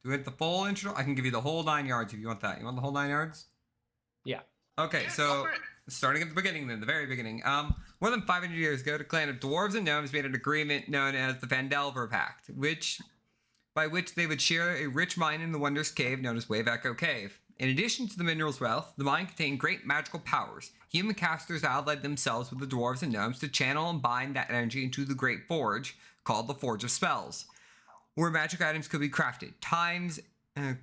Do we want the full intro? I can give you the whole 9 yards if you want that. You want the whole 9 yards? Yeah. Okay, Yeah, so go for it. starting at the beginning then, the very beginning. More than 500 years ago, the clan of dwarves and gnomes made an agreement known as the Phandelver Pact, by which they would share a rich mine in the wondrous cave known as Wave Echo Cave. In addition to the mineral's wealth, the mine contained great magical powers. Human casters allied themselves with the dwarves and gnomes to channel and bind that energy into the great forge, called the Forge of Spells, where magic items could be crafted. Times were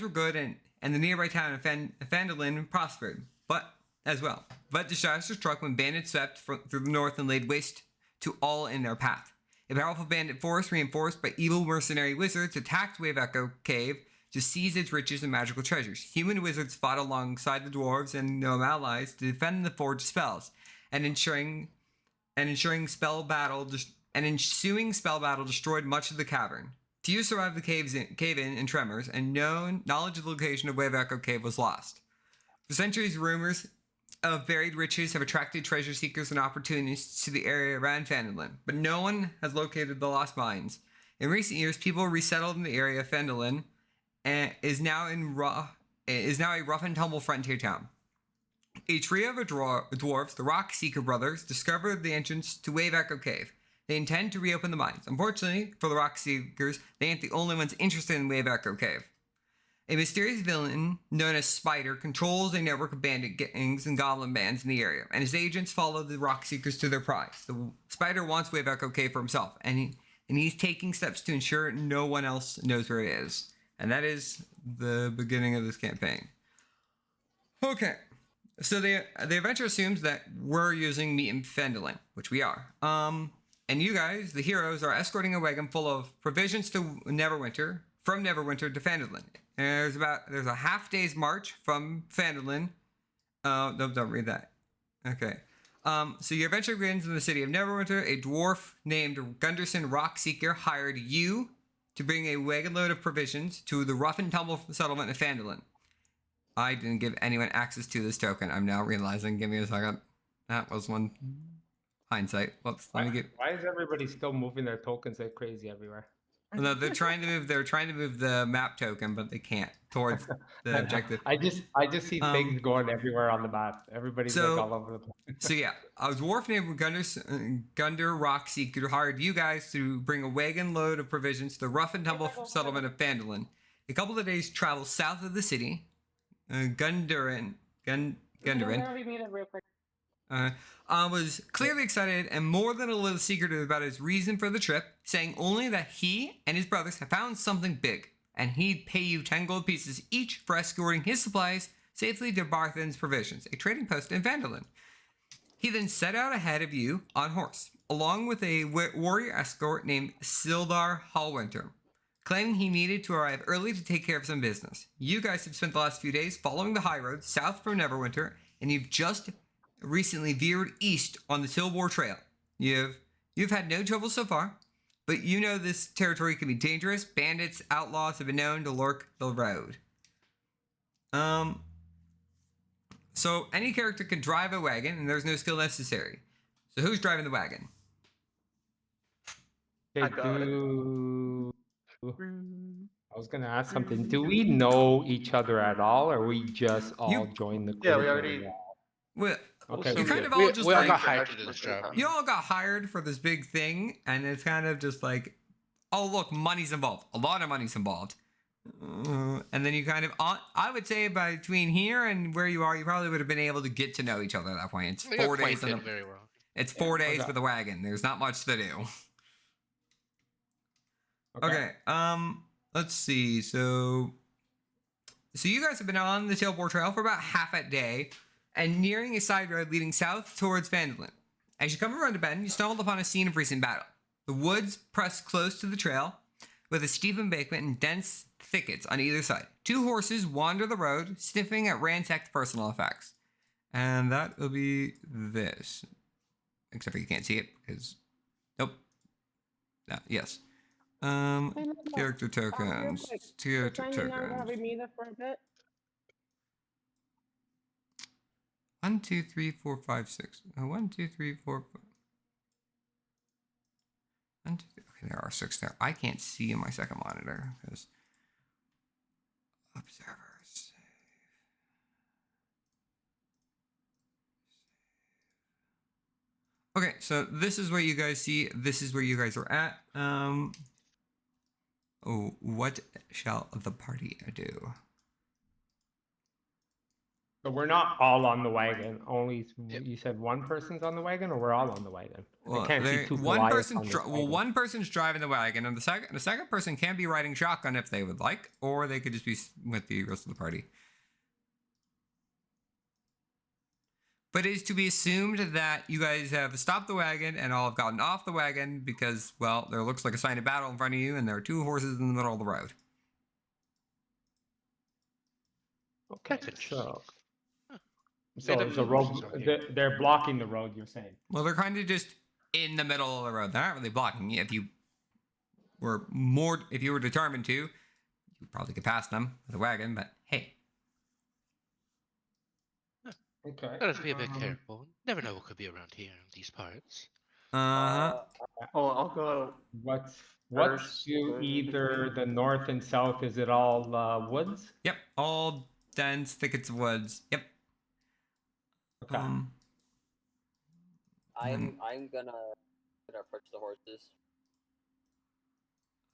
good, and the nearby town of Phandelver prospered, but disaster struck when bandits swept through the north and laid waste to all in their path. A powerful bandit force, reinforced by evil mercenary wizards, attacked Wave Echo Cave to seize its riches and magical treasures. Human wizards fought alongside the dwarves and gnome allies to defend the forge spells, and ensuing spell battle destroyed much of the cavern. Few survived the cave-in and tremors, and knowledge of the location of Wave Echo Cave was lost. For centuries, rumors of buried riches have attracted treasure seekers and opportunists to the area around Phandelver, but no one has located the lost mines. In recent years, people resettled in the area of Phandelver and is now a rough and tumble frontier town. A trio of dwarves, the Rock Seeker brothers, discovered the entrance to Wave Echo Cave. They intend to reopen the mines. Unfortunately for the Rock Seekers, they ain't the only ones interested in Wave Echo Cave. A mysterious villain known as Spider controls a network of bandit gangs and goblin bands in the area, and his agents follow the Rock Seekers to their prize. The Spider wants Wave Echo Cave for himself, and he's taking steps to ensure no one else knows where it is. And that is the beginning of this campaign. Okay, so the adventure assumes that we're using meat and Phandelver, which we are. And you guys, the heroes, are escorting a wagon full of provisions from Neverwinter to Phandelver. There's a half day's march from Phandelver. Don't read that. Okay. So your adventure begins in the city of Neverwinter. A dwarf named Gunderson Rockseeker hired you to bring a wagon load of provisions to the rough and tumble settlement of Phandelver. I didn't give anyone access to this token. I'm now realizing. Give me a second. That was one hindsight. Whoops. Why is everybody still moving their tokens like crazy everywhere? No, they're trying to move the map token, but they can't towards the objective. I just see things going everywhere on the map. Everybody's like all over the place. So yeah, a dwarf named Gunder Rockseeker hired you guys to bring a wagon load of provisions to the rough and tumble settlement of Phandelver. A couple of days travel south of the city. Gunderin was clearly excited and more than a little secretive about his reason for the trip, saying only that he and his brothers have found something big, and he'd pay you 10 gold pieces each for escorting his supplies safely to Barthen's Provisions, a trading post in Phandelver. He then set out ahead of you on horse, along with a warrior escort named Sildar Hallwinter, claiming he needed to arrive early to take care of some business. You guys have spent the last few days following the high road south from Neverwinter, and you've just recently veered east on the Tilbor Trail. You've had no trouble so far, but you know this territory can be dangerous. Bandits, outlaws have been known to lurk the road. So any character can drive a wagon, and there's no skill necessary. So who's driving the wagon? I was gonna ask something. Do we know each other at all, or we just all joined the group? Yeah, we already. Well, okay, you kind of all just we all like got hired to do this job. you all got hired for this big thing, and it's kind of just like, oh look, money's involved. A lot of money's involved. And then you kind of, I would say between here and where you are, you probably would have been able to get to know each other at that point. It's 4 days. Very well. It's 4 days with a wagon. There's not much to do. Okay. Let's see. So you guys have been on the Tilbor Trail for about half a day and nearing a side road leading south towards Phandelver. As you come around a bend, you stumbled upon a scene of recent battle. The woods press close to the trail with a steep embankment and dense thickets on either side. Two horses wander the road, sniffing at ransacked personal effects. And that will be this. Except for you can't see it because... Nope. No, yes. Character tokens. Character tokens. 1, 2, 3, 4, 5, 6. 1, 2, 3, 4, 5. 1, 2, 3. Okay, there are 6 there. I can't see in my second monitor because observers. Okay, so this is what you guys see. This is where you guys are at. Oh, what shall the party do? So we're not all on the wagon. Only you said one person's on the wagon, or we're all on the wagon. I Well, can't see two one Goliaths person. on this wagon. One person's driving the wagon, and the second person can be riding shotgun if they would like, or they could just be with the rest of the party. But it is to be assumed that you guys have stopped the wagon and all have gotten off the wagon because, well, there looks like a sign of battle in front of you, and there are 2 horses in the middle of the road. Okay, That's interesting. so Let 'em the know road, horses out here. they're blocking the road. You're saying? Well, they're kind of just in the middle of the road. They're not really blocking you. If you were determined to, you probably could pass them with a wagon. But hey, Okay. Let us be a bit careful. Never know what could be around here in these parts. Oh, I'll go. What's First, to either the north and south? Is it all woods? yep, all dense thickets of woods. Yep. Okay. Um, I'm gonna approach the horses.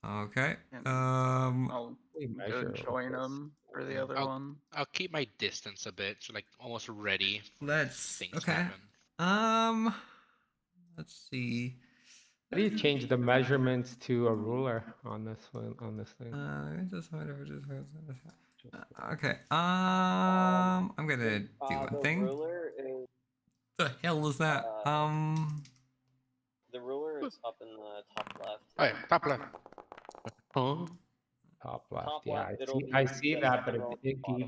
Okay. And I'll We go measure join this. them for the other Oh. one. I'll keep my distance a bit, so like almost ready for Let's. things Okay. to happen. Let's see. How do you change the measurements to a ruler on this one? On this thing? Okay. I'm gonna do one The thing. ruler is The hell is that? the ruler is up in the top left. Oh yeah, top left. Huh? Top left. Top Yeah, left, it'll I be see the that, but second row at the it bottom.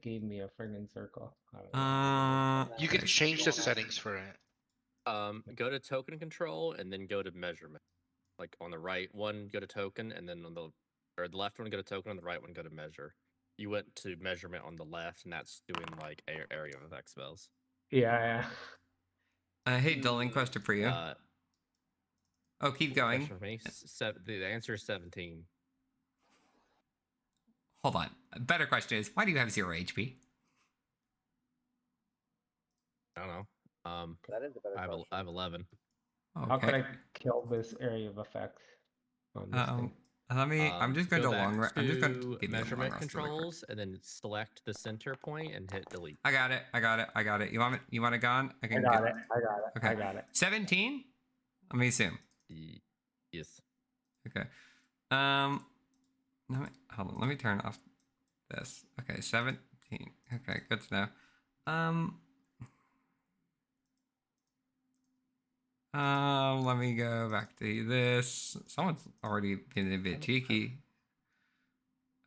gave me a friggin' circle. I don't know. You can change the settings for it. Go to token control and then go to measurement. Like on the right one, go to token, and then on the left one, go to token. On the right one, go to measure. You went to measurement on the left, and that's doing like area of effect spells. Yeah. Hey, Dylan, question for you. Oh, keep going. Question for me. The answer is 17. Hold on. A better question is, why do you have 0 HP? I don't know. That is a better question. I have 11. How could Okay. I kill this area of effect on this thing? Let me. I'm just going Go to back long rest. I'm just going to to give you a long measurement rest really quick. controls, and then select the center point and hit delete. I got it. You want it gone? I got it. Okay. I got it. 17? Let me assume. Yes. Okay. Hold on. Let me turn off this. Okay, 17. Okay, good to know. Let me go back to this. Someone's already been a bit cheeky.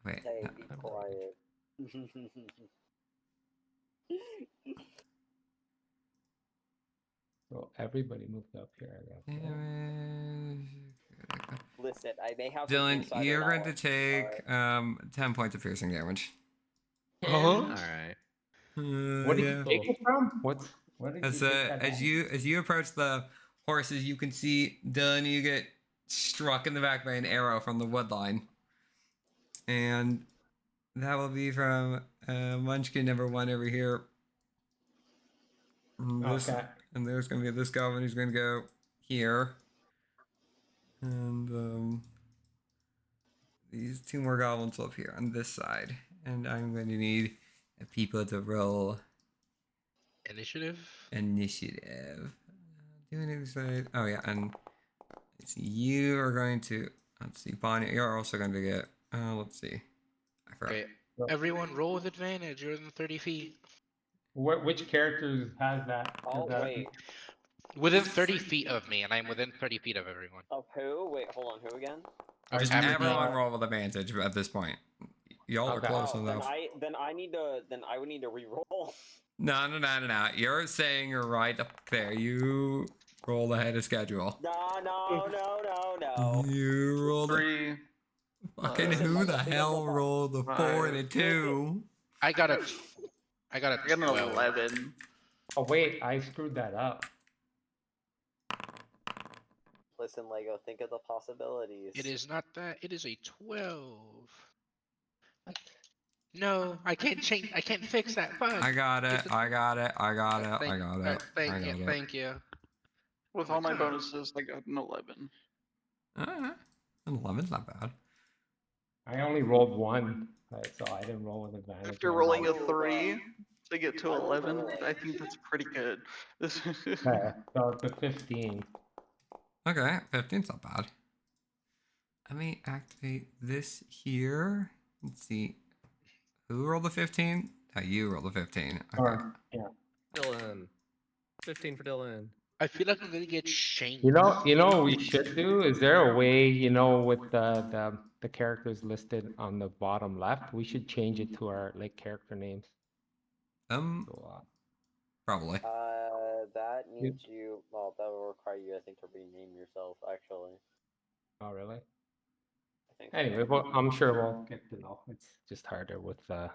Wait. Hey, no. be quiet. So everybody moved up here. I guess. Listen, I may have some Dylan, insider you're going to knowledge, take alright? 10 points of piercing damage. All right. What did you take it from? What did As you take that as from? you approach the horses, you can see Dylan. You get struck in the back by an arrow from the wood line, and that will be from Munchkin number 1 over here. Okay. And there's going to be this goblin who's going to go here, and these 2 more goblins up here on this side, and I'm going to need people to roll Initiative. Doing it side. Oh yeah, and let's see, you are going to. Let's see, Bonnie. You're also going to get. Let's see. I forgot. Okay. Everyone roll with advantage. You're within 30 feet. Which characters has that? Oh, wait. Within 30 feet of me, and I'm within 30 feet of everyone. Of who? Wait, hold on, who again? Just Have- everyone roll with advantage at this point. Y'all are Okay. close Oh, enough. then I would need to re-roll. No. You're saying you're right up there. You roll ahead of schedule. No. You rolled. 3. Fucking who the hell rolled a 4 and a 2? I got a I got an 12. 11. Oh wait, I screwed that up. Listen, Lego, think of the possibilities. It is not that. It is a 12. No, I can't change. I can't fix that bug. I got it. I got it. I got it. Thank, I got it. I thank got you, it. thank you. With all my bonuses, I got an 11. An 11's not bad. I only rolled one, so I didn't roll with advantage. After on rolling that. a 3 to get to 11, I think that's pretty good. Okay, so it's a 15. Okay, 15's not bad. Let me activate this here. Let's see. Who rolled the 15? You rolled the 15. Okay. Or, yeah. Dylan. 15 for Dylan. I feel like I'm gonna get shanked. You know what we should do? Is there a way, with the characters listed on the bottom left, we should change it to our like character names. So, Probably. That needs you. Well, that will require you, I think, to rename yourself. Actually, oh really? I think. Anyway, well, I'm sure we'll get to know. It's just harder with Okay,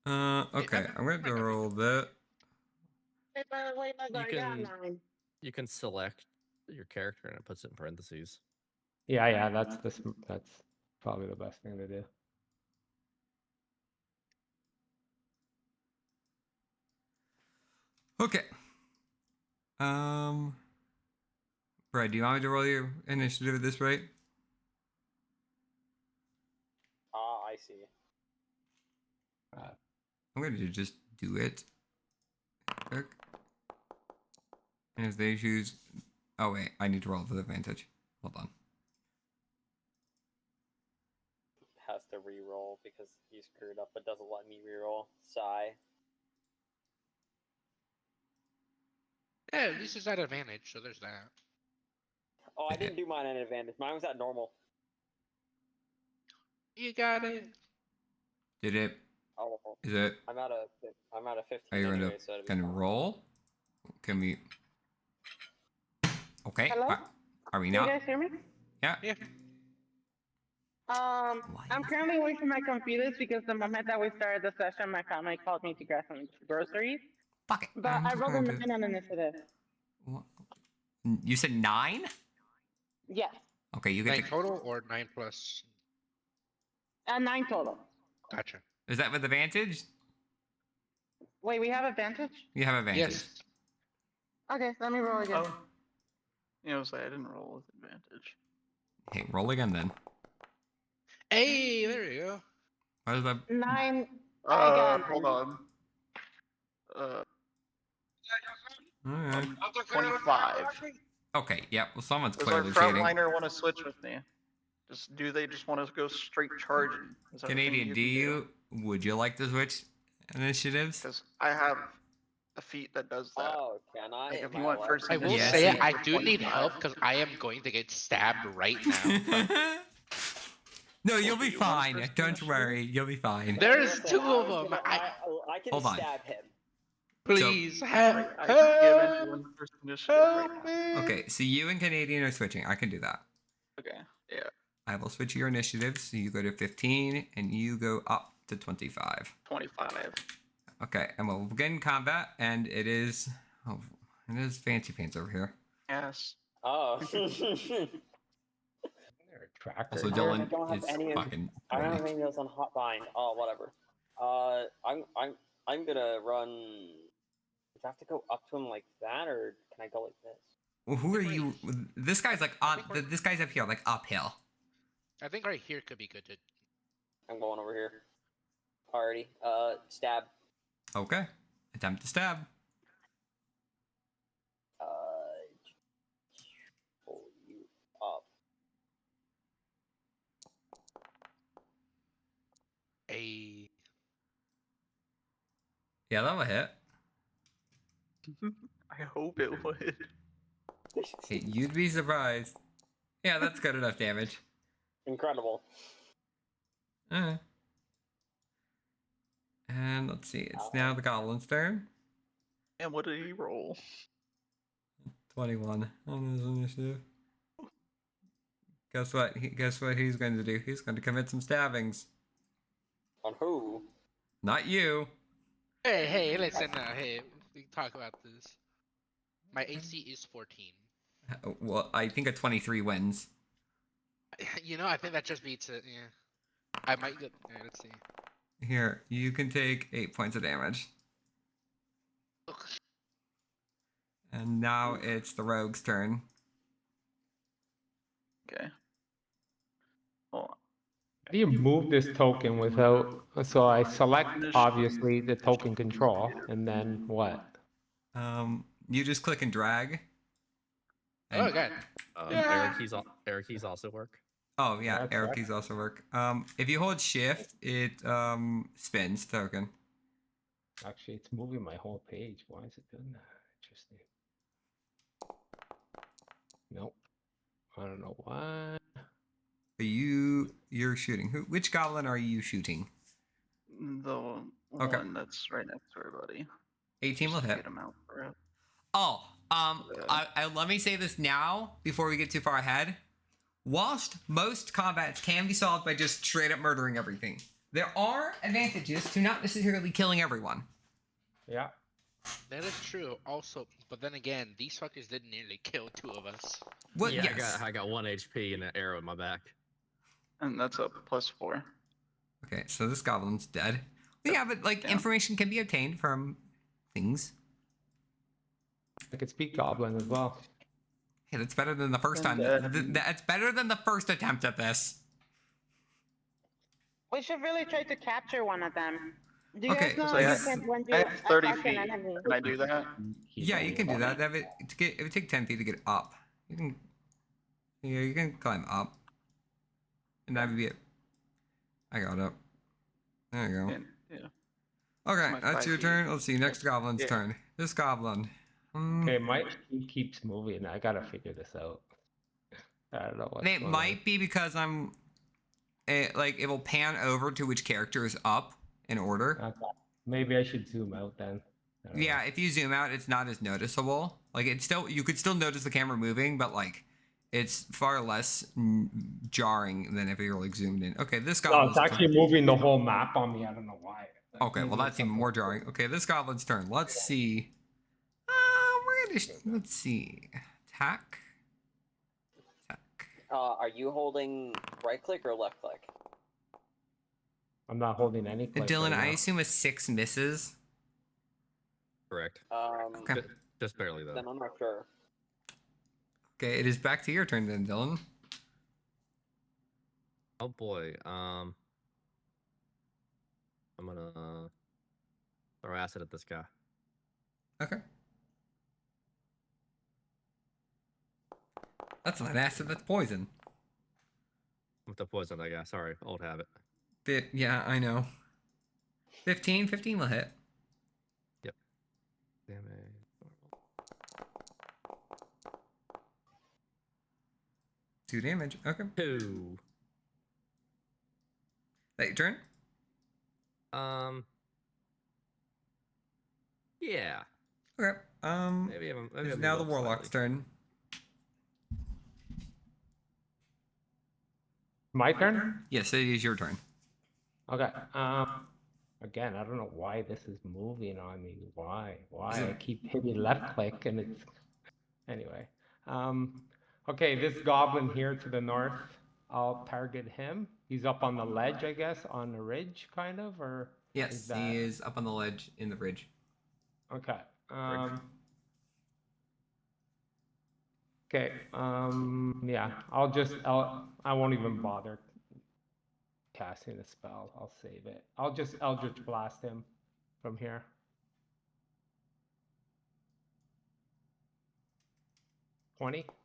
I'm going to roll that. You can select your character and it puts it in parentheses. yeah, that's probably the best thing to do. Okay. Brad, do you want me to roll your initiative at this rate? I see. I'm going to just do it. Quick. And if they choose... Oh, wait. I need to roll with advantage. Hold on. Has to re-roll because he screwed up, but doesn't let me re-roll. Sigh. Yeah, at least it's at advantage, so there's that. Oh, I didn't do mine at advantage. Mine was at normal. You got it. Did it... Oh, Is it... I'm at a 15 Are you going anyway, so to roll? Can we... Okay. Hello? Are we Can not? you guys hear me? Yeah. Yeah. I'm currently away from my computers because the moment that we started the session, my family called me to grab some groceries. Fuck it. But I'm I just rolled a going to- 9 on initiative. What? You said 9? Yes, Okay, you get 9 to... total or 9 plus? 9 total. Gotcha. Is that with advantage? Wait, we have advantage? You have advantage. Yes. Okay, let me roll again. Oh. I didn't roll with advantage. Hey, roll again then. Hey, there you go. What is that? 9. I got Hold 9. on. Alright. 25. Okay, yeah, well, someone's Does our clearly cheating. frontliner want to switch with me? Do they just want to go straight charging? Canadian, would you like to switch initiatives? Because I have a feat that does that. Oh, can I? Like, if Am you I want allowed first to? I will Yes. say Yeah. I do need help because I am going to get stabbed right now. No, you'll be you want fine. first Don't initiative? worry, you'll be fine. There's Listen, 2 I of was them. gonna- I can Hold on. stab him. Please I help. can give anyone first initiative right Help now. me. Okay, so you and Canadian are switching. I can do that. Okay, yeah. I will switch your initiatives. So you go to 15 and you go up to 25. 25. Okay, and we'll begin combat. And it is Fancy Pants over here. Yes. Oh. They're a tractor. Also, I Dylan don't have is any of- fucking. I don't have ready. any of those on hotbind. Oh, whatever. I'm gonna run. Do I have to go up to him like that, or can I go like this? Well, who are think you? This guy's like on. This guy's up here, like uphill. I think right here could be good to. I'm going over here. Alrighty. Stab. Okay. Attempt to stab. Pull you up. A. Yeah, that'll hit. I hope it would. Hey, you'd be surprised. Yeah, that's good enough damage. Incredible. And let's see. It's now the goblin's turn. And what did he roll? 21 on his initiative. Guess what? Guess what he's going to do? He's going to commit some stabbings. On who? Not you. Hey, listen now. Hey, we can talk about this. My AC is 14. Well, I think a 23 wins. You know, I think that just beats it. Yeah. I might get. Alright, let's see. Here, you can take 8 points of damage. Ugh. And now it's the rogue's turn. Okay. Hold How do you move this token without? So I select obviously the token control, and then what? You just click and drag. Oh, And- God. Arrow keys also work. Oh yeah, That's arrow right. keys also work. If you hold shift, it spins token. Actually, it's moving my whole page. Why is it doing that? Interesting. Nope. I don't know why. You're shooting. Which goblin are you shooting? The Okay. one that's right next to her buddy. 18 will Just to hit. get him out for it. Oh, let me say this now before we get too far ahead. Whilst most combats can be solved by just straight up murdering everything, there are advantages to not necessarily killing everyone. Yeah. That is true. Also, but then again, these fuckers did nearly kill 2 of us. Well, Yeah, yes. I got 1 HP and an arrow in my back. And that's a +4. Okay, so this goblin's dead. But yeah, but like Yeah. information can be obtained from things. I could speak Goblin as well. Hey, that's better than the first time. That's better than the first attempt at this. We should really try to capture one of them. Do you Okay, guys know so you I can when I you have 30 attack an feet. enemy? Can I do that? Yeah, you can do that. It would take 10 feet to get up. You can, yeah, you can climb up, and that would be it. I got up. There you go. Yeah. Okay, My that's 5 your feet. turn. Let's see. Next goblin's Yeah. turn. This goblin. Okay, he keeps moving. I gotta figure this out. I don't know what's It going might be because like it will pan over to which character is up in order. on. Okay. Maybe I should zoom out then. I don't Yeah, know. if you zoom out, it's not as noticeable. Like it's still, you could still notice the camera moving, but like it's far less jarring than if you're like zoomed in. Okay, this No, goblin's it's actually moving the whole map on me. I don't know why. Okay, well that's even more jarring. Okay, this goblin's turn. Let's see. Let's see. Attack. Are you holding right click or left click? I'm not holding any click Dylan, right I now. assume a 6 misses. Correct. Okay. Just barely though. Then I'm not sure. Okay, it is back to your turn then, Dylan. Oh boy. I'm gonna throw acid at this guy. Okay. That's not acid, that's poison. With the poison, I guess. Sorry, old habit. Yeah, I know. 15 will hit. Damage. 2 damage. Okay. 2. That your turn? Yeah. Okay. Maybe It's I'll now the move up warlock's slightly. turn. My turn? Yes, it is your turn. Okay. Again, I don't know why this is moving on me. Why? I keep hitting left click and it's anyway. Okay, this goblin here to the north, I'll target him. He's up on the ledge, I guess, on the ridge, kind of, or Yes, is that... he is up on the ledge in the bridge. Okay. Okay. Yeah. I won't even bother casting a spell. I'll save it. I'll just Eldritch Blast him from here.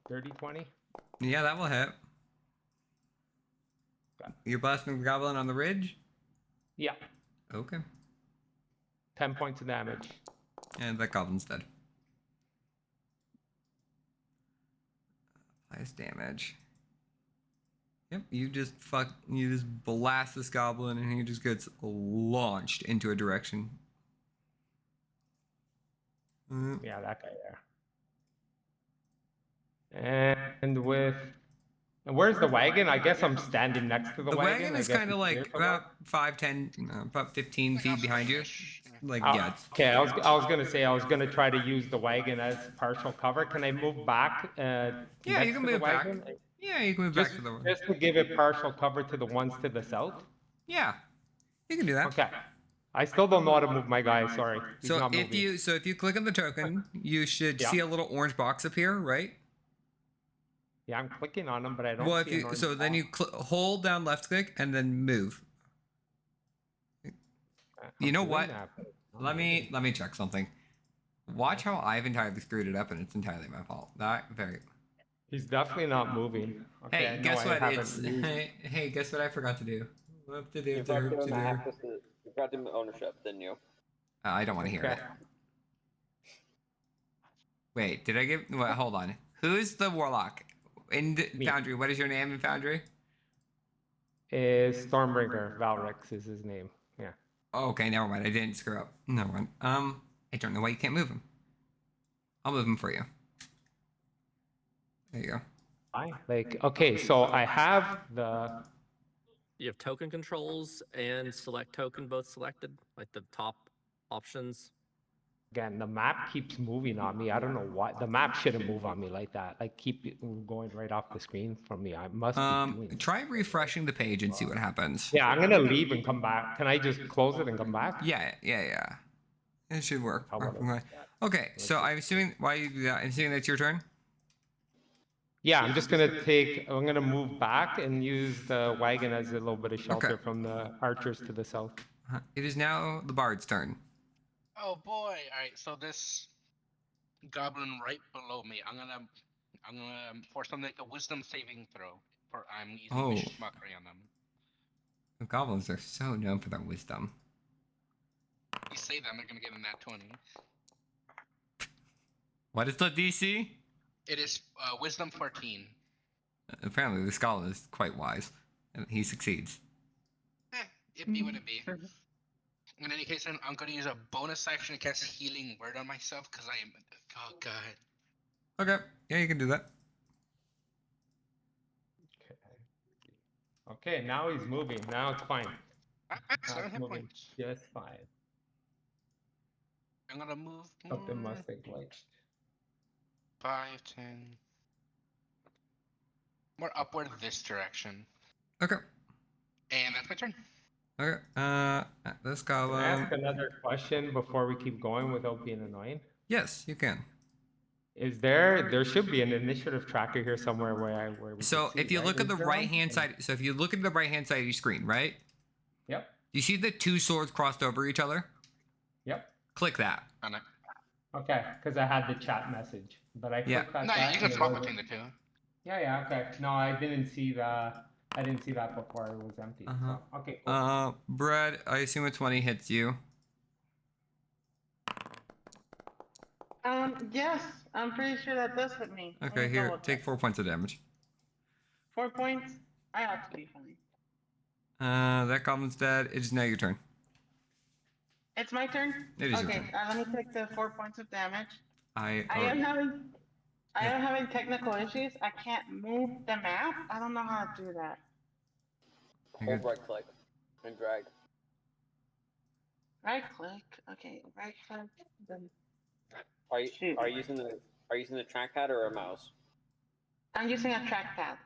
Dirty 20. Yeah, that will hit. Okay. You're blasting the goblin on the ridge? Yeah. Okay. 10 points of damage. And that goblin's dead. Nice damage. Yep, you just blast this goblin and he just gets launched into a direction. Yeah, that guy there. And where's the wagon? I guess I'm standing next to the wagon. The wagon I is guess kind of it's like clear somewhere. about 5, 10, about 15 feet behind you. like Uh, yeah. it's- Okay, I was gonna say I was gonna try to use the wagon as partial cover. Can I move back? Yeah, you next can to the move back. wagon? Yeah, you can move Just back to the one. just to give it partial cover to the ones to the south. Yeah, you can do that. Okay. I still don't know how to move my guy. Sorry, he's So not if moving. you click on the token, you should Yeah. see a little orange box appear, right? Yeah, I'm clicking on him, but I don't Well, if see an you orange so then you box. hold down left click and then move. You I'm know doing what? that, but it's not Let moving. me check something. Watch how I've entirely screwed it up, and it's entirely my fault. That very. He's definitely not moving. Okay, Hey, no, guess I what? haven't It's used- hey, guess what I forgot to do? Whoop de doo You forgot to doo give him doo. access to. You forgot to give him ownership, didn't you? I don't want to hear Okay. it. Wait, did I give? Wait, hold on. Who's the warlock in Me. Foundry? What is your name in Foundry? Is Stormbringer Valrix is his name. Yeah. Oh, okay, never mind. I didn't screw up. Never mind. I don't know why you can't move him. I'll move him for you. There you go. Like, okay, so I have the You have token controls and select token both selected, like the top options. again, the map keeps moving on me. I don't know why. The map shouldn't move on me like that. Like keep it going right off the screen from me. I must be doing. Try refreshing the page and see what happens. Yeah, I'm gonna leave and come back. Can I just close it and come back? Yeah. It should work. How about Okay. Okay, so I'm assuming why you do that. I'm assuming that's your turn. Yeah, I'm just gonna take. I'm gonna move back and use the wagon as a little bit of shelter Okay. from the archers to the south. It is now the bard's turn. Oh boy! All right, so this goblin right below me, I'm gonna force them to make a wisdom saving throw. For I'm using Oh. vicious mockery on them. The goblins are so known for their wisdom. You say them, they're gonna get a nat 20. What is the DC? It is wisdom 14. Apparently, this goblin is quite wise, and he succeeds. It be what it be. In any case, then I'm gonna use a bonus action to cast healing word on myself because I am. Oh god. Okay, yeah, you can do that. Okay, now he's moving. Now it's fine. I Now 7 it's hit moving points. just fine. I'm gonna move Something more. must have glitched. 5, 10. More upward this direction. Okay. And that's my turn. Okay. This Can I ask goblin. another question before we keep going without being annoying? Yes, you can. Is there should be an initiative tracker here somewhere where we So can see, if you right? look at Is the there right one? hand side, so if you look at the right hand side of your screen, right? Yep. You see the two swords crossed over each other? Yep. Click that. On it. Okay, because I had the chat message, but I Yeah. clicked that. No, you can and it swap wasn't- between the two. Yeah. Okay. No, I didn't see that. I didn't see that before it was empty. Uh-huh. So, okay. Cool. Brad, I assume a 20 hits you. Yes, I'm pretty sure that does hit me. Let Okay, me here, double take check. 4 points of damage. 4 points. I ought to be fine. That goblin's dead. It is now your turn. It's my turn. It is your Okay, turn. let me take the 4 points of damage. I I am Yeah. having technical issues. I can't move the map. I don't know how to do that. You're Hold good. right click and drag. Right click. Okay, right click. Then Are you Shoot. are you using the trackpad or a mouse? I'm using a trackpad.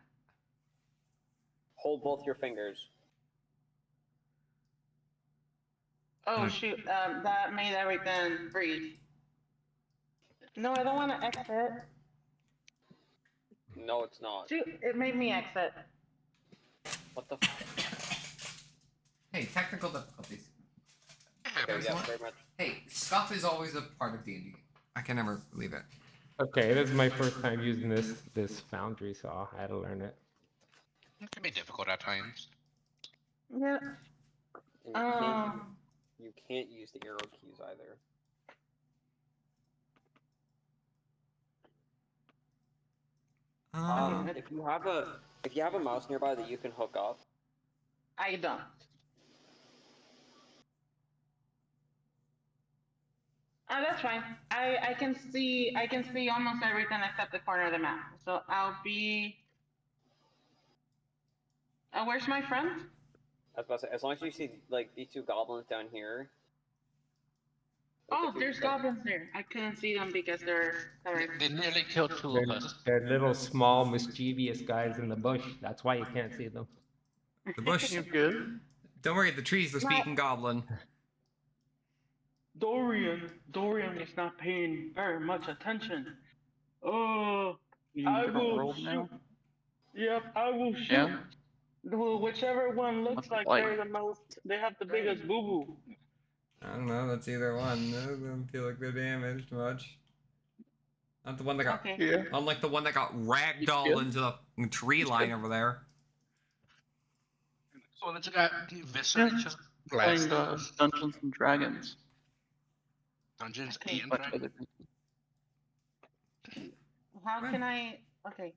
Hold both your fingers. Oh shoot, that made everything freeze. No, I don't want to exit. No, it's not. Shoot, it made me exit. What the? Hey, technical difficulties. Okay, yeah, very much. Hey, scuff is always a part of D&D. I can never leave it. Okay, this is my first time using this foundry, so I had to learn it. It can be difficult at times. Yeah. And you can't use the arrow keys either. Okay. If you have a mouse nearby that you can hook up, I don't. Oh, that's fine. I can see almost everything except the corner of the map. So I'll be. Where's my friend? I was about to say, as long as you see like these two goblins down here, Oh, there's goblins there. I couldn't see them because they're covered. They nearly killed two They're, of us. they're little, small, mischievous guys in the bush. That's why you can't see them. The bush. You good? Don't worry, the trees are speaking goblin. Dorian is not paying very much attention. Oh, You I get a will roll shoot. now? Yep, I will shoot. Yeah. Whichever one looks What's it like like? they're the most, they have the biggest boo boo. I don't know, that's either one. None of them feel like they're damaged much. Not the one that got, Okay. Yeah. unlike the one that got ragdolled good. into the tree line over there. So let's got Viscera just Playing blasted. Dungeons and Dragons. Dungeons Okay. and Much Dragons. other things. How Fine. can I? Okay.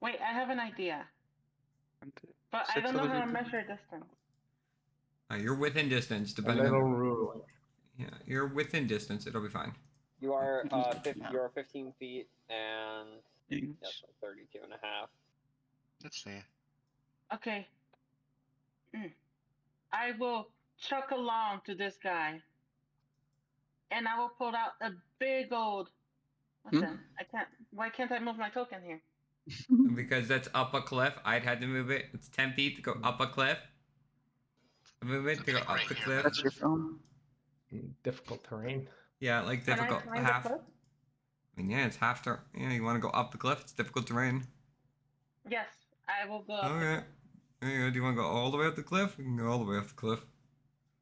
Wait, I have an idea, And but I six don't know other how to people. measure distance. You're within distance, A depending little on. ruler. Yeah, you're within distance. It'll be fine. You are Yeah. you are 15 feet and Things. yes, like 32 and a half. Let's see. Okay. I will chuck along to this guy, and I will pull out a big old. Listen, I can't. Why can't I move my token here? Because that's up a cliff. I'd had to move it. It's 10 feet to go up a cliff. Move it to go up the cliff. That's your phone. Difficult terrain. Yeah, like Can I difficult. climb Half. the cliff? I mean, yeah, it's half to. Yeah, you want to go up the cliff? It's difficult terrain. Yes, I will go. Up the Okay. cliff. There you go. Do you want to go all the way up the cliff? You can go all the way up the cliff.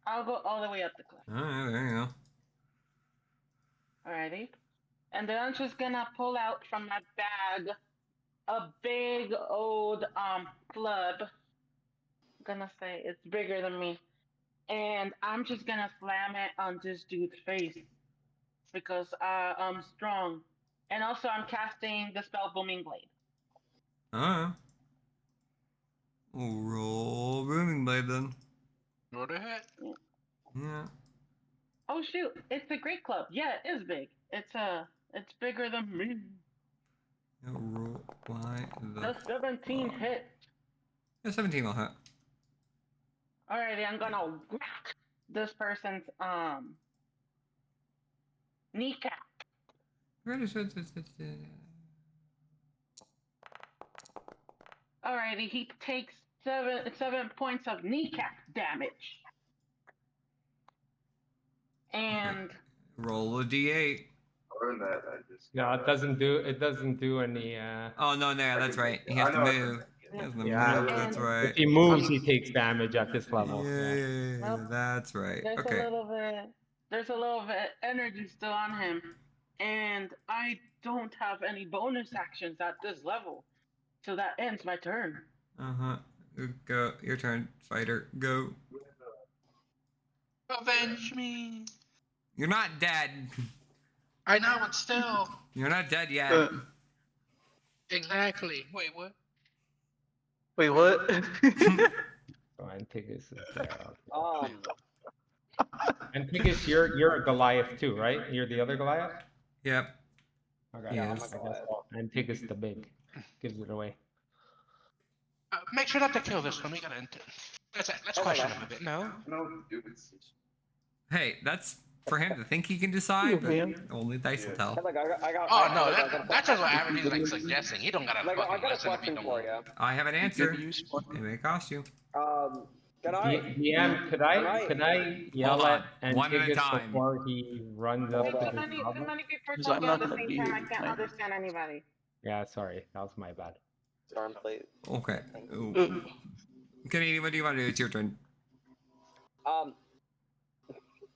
I'll go all the way up the cliff. Alright, there you go. Alrighty. And then I'm just gonna pull out from my bag a big old club. I'm gonna say it's bigger than me. And I'm just gonna slam it on this dude's face because I'm strong. And also I'm casting the spell Booming Blade. Alright. We'll roll Booming Blade then. Go ahead. Yeah. Oh shoot, it's a great club. Yeah, it is big. It's bigger than me. Yeah, roll by the. The 17 hit. Yeah, 17 will hit. Alrighty, I'm gonna whack this person's kneecap. Alrighty, he takes seven points of kneecap damage. And Roll a d8. No, it doesn't do any. Oh no, no, that's right. He has to move. He has to Yeah. move. That's And- right. If he moves, he takes damage at this level. Yeah, Nope. that's right. there's Okay. a little bit energy still on him. And I don't have any bonus actions at this level. So that ends my turn. Go. Your turn, fighter. Go. Avenge me. You're not dead. I know, but still. You're not dead yet. Exactly. Wait, what? Wait, what? So Antigus is there. Antigus, you're a Goliath too, right? You're the other Goliath? Yep. Okay. Yeah, I I'm a guess Goliath. Antigus the big gives it away. Make sure not to kill this one. We gotta. Let's question him a bit. No. Hey, that's for him to think he can decide, but man. only dice will tell. like I got. Oh I no, got- that's just what Aberdeen's like suggesting. He don't gotta I got fucking a listen if he question don't for want. you. I have an answer. Good use one. It may cost you. Can I? DM, could I yell Hold at on, one at a Antigus time. before he runs up Hold to on. the Too many goblin? people Because talking I'm at not the gonna same be time. I here can't tonight. understand anybody. Yeah, sorry, that was my bad. Stormplate. Okay. Ooh. Ugh. Canadian, what do you want to do? It's your turn.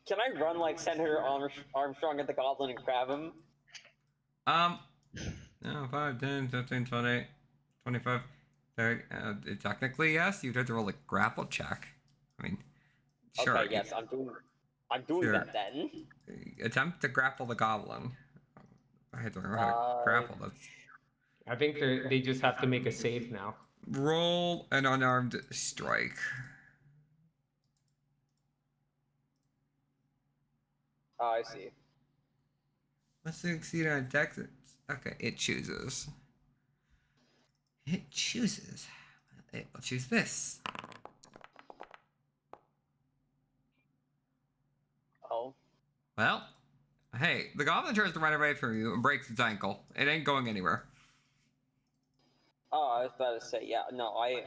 Can I run like Senator Armstrong at the goblin and grab him? No, 5, 10, 15, 20, 25, 30. Technically, yes. You'd have to roll a grapple check. I mean, sure. Okay, yes, I'm doing Sure. that then. Attempt to grapple the goblin. I had to learn how to grapple. That's... I think they just have to make a save now. Roll an unarmed strike. Oh, I see. Let's succeed on dex. Okay, it chooses. It chooses. It will choose this. Oh. Well, hey, the goblin tries to run away from you and breaks its ankle. It ain't going anywhere. Oh, I was about to say, yeah, no, I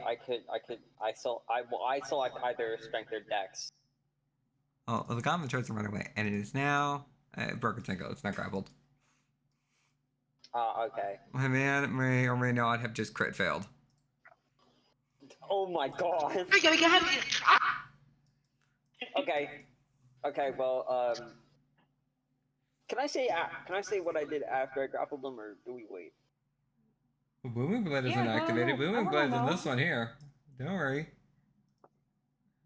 select either strength or dex. Oh, well, the goblin tries to run away, and it is now broken its ankle. It's not grappled. Okay. My man may or may not have just crit failed. Oh my god. I gotta get out of here. Ah! Okay, well, can I say what I did after I grappled them, or do we wait? Well, Booming Blade isn't Yeah, go activated. ahead. I Booming wanna Blade's in know. this one here. Don't worry.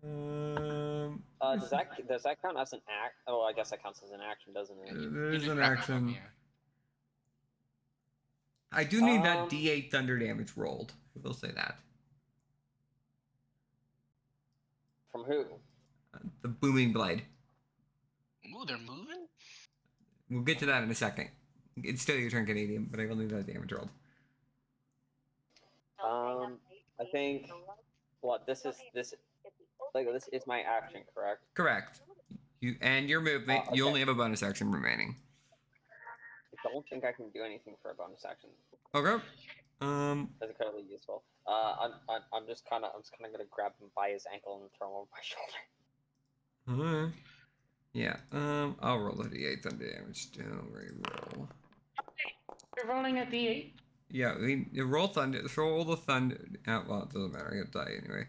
Does that count as an act? Oh, I guess that counts as an action, doesn't it? There's just an grab it action. from here. I do need that Um, D8 thunder damage rolled. I will say that. From who? The Booming Blade. Ooh, they're moving? We'll get to that in a second. It's still your turn, Canadian, but I will need that damage rolled. I think what this is my action, correct? Correct. You and your movement. You Okay. only have a bonus action remaining. I don't think I can do anything for a bonus action. Okay. That's incredibly useful. I'm just kind of gonna grab him by his ankle and throw him over my shoulder. Alright. Yeah. I'll roll a D8 thunder damage. Don't re-roll. You're rolling a D8. Yeah, you roll thunder. Roll the thunder. Well, it doesn't matter. You'll die anyway.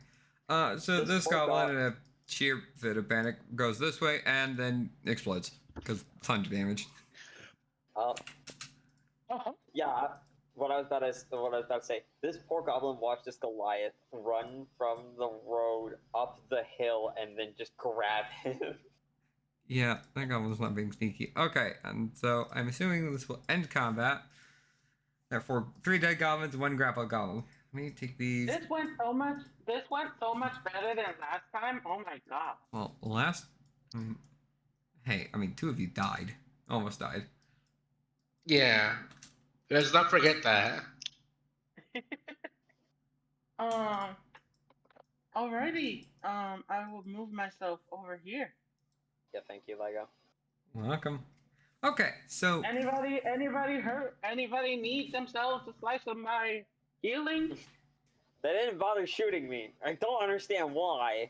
So This this poor goblin, in a sheer fit of panic, goes this way and then explodes because thunder damage. Yeah. What I was about to say. This poor goblin watched this Goliath run from the road up the hill and then just grab him. Yeah, that goblin's not being sneaky. Okay, and so I'm assuming this will end combat. Therefore, 3 dead goblins and 1 grappled goblin. Let me take these. This went so much better than last time. Oh my god. Well, hey, I mean, 2 of you died. Almost died. Yeah. Let's not forget that. Alrighty. I will move myself over here. Yeah, thank you, Lego. Welcome. Okay, so Anybody hurt? Anybody need themselves a slice of my healing? They didn't bother shooting me. I don't understand why.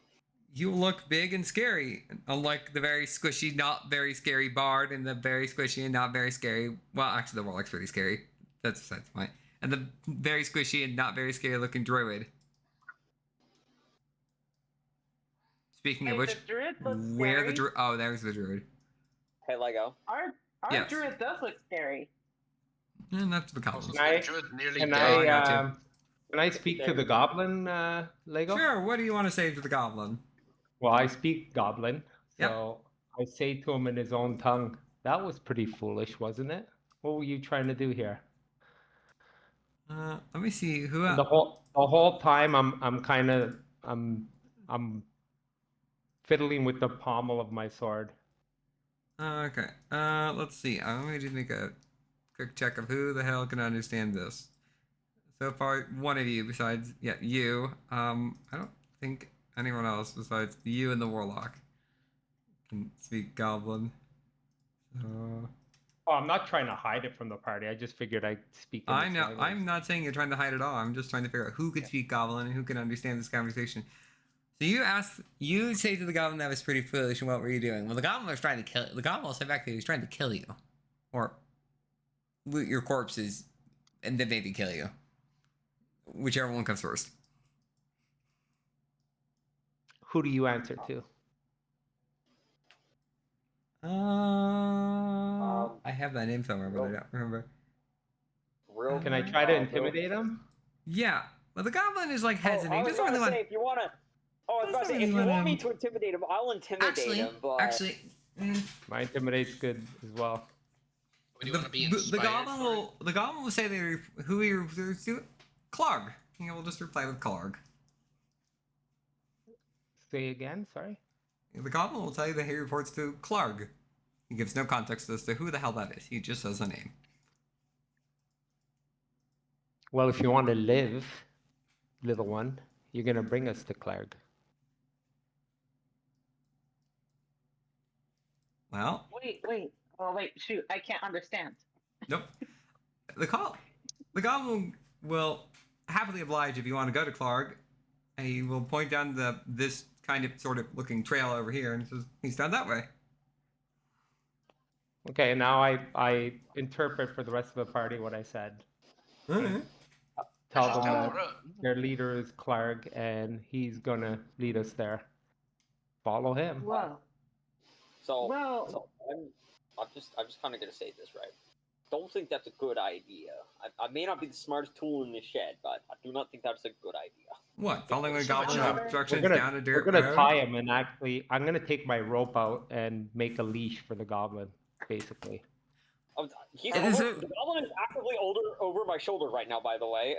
you look big and scary, unlike the very squishy, not very scary bard and the very squishy and not very scary. Well, actually, the warlock's pretty scary. That's besides the point. And the very squishy and not very scary looking druid. Speaking of Hey, which, the druid looks where scary. the druid? Oh, there's the druid. Hey, Lego. Our Yes. druid does look scary. And that's the Also, goblins. I- Druid nearly Can dead. got you. can I speak to the goblin, Lego? Sure. What do you want to say to the goblin? Well, I speak goblin, Yep. so I say to him in his own tongue, "That was pretty foolish, wasn't it? What were you trying to do here?" Let me see who. And the whole time, I'm fiddling with the pommel of my sword. Okay. Let's see. I'm going to make a quick check of who the hell can understand this. So far, one of you besides, you. I don't think anyone else besides you and the warlock can speak goblin. So Oh, I'm not trying to hide it from the party. I just figured I'd speak. In I its know. language. I'm not saying you're trying to hide it all. I'm just trying to figure out who could speak goblin and who can understand this conversation. So you say to the goblin that was pretty foolish, and what were you doing? Well, the goblin was trying to kill. The goblin will say back to you, he was trying to kill you, or loot your corpses, and then maybe kill you. Whichever one comes first. Who do you answer to? I have that name somewhere, but I don't remember. Real. Can I try to intimidate him? Yeah, well, the goblin is like hesitant. I He was doesn't about really to want. say, if you wanna. Oh, I was about to say, Doesn't if you really want me wanna- to intimidate him, I'll intimidate him. But My intimidate's good as well. Do you want to be the inspired goblin for it? will say who he refers to. Clark. He will just reply with Clark. Say again. Sorry. The goblin will tell you that he reports to Clark. He gives no context as to who the hell that is. He just says the name. Well, if you want to live, little one, you're gonna bring us to Clark. Well, Wait. Oh, wait, shoot. I can't understand. nope. The goblin will happily oblige if you want to go to Clark. And he will point down this kind of sort of looking trail over here, and says he's down that way. Okay, now I interpret for the rest of the party what I said. All right. Tell Just them down that the road. their leader is Clark, and he's gonna lead us there. Follow him. Well, So, Well- so I'm just kind of gonna say this, right? Don't think that's a good idea. I may not be the smartest tool in the shed, but I do not think that's a good idea. What? Following the So much goblin up. instructions We're down a dirt gonna road? tie him, and actually, I'm gonna take my rope out and make a leash for the goblin, basically. He's Is over, it- the goblin is actively over my shoulder right now, by the way.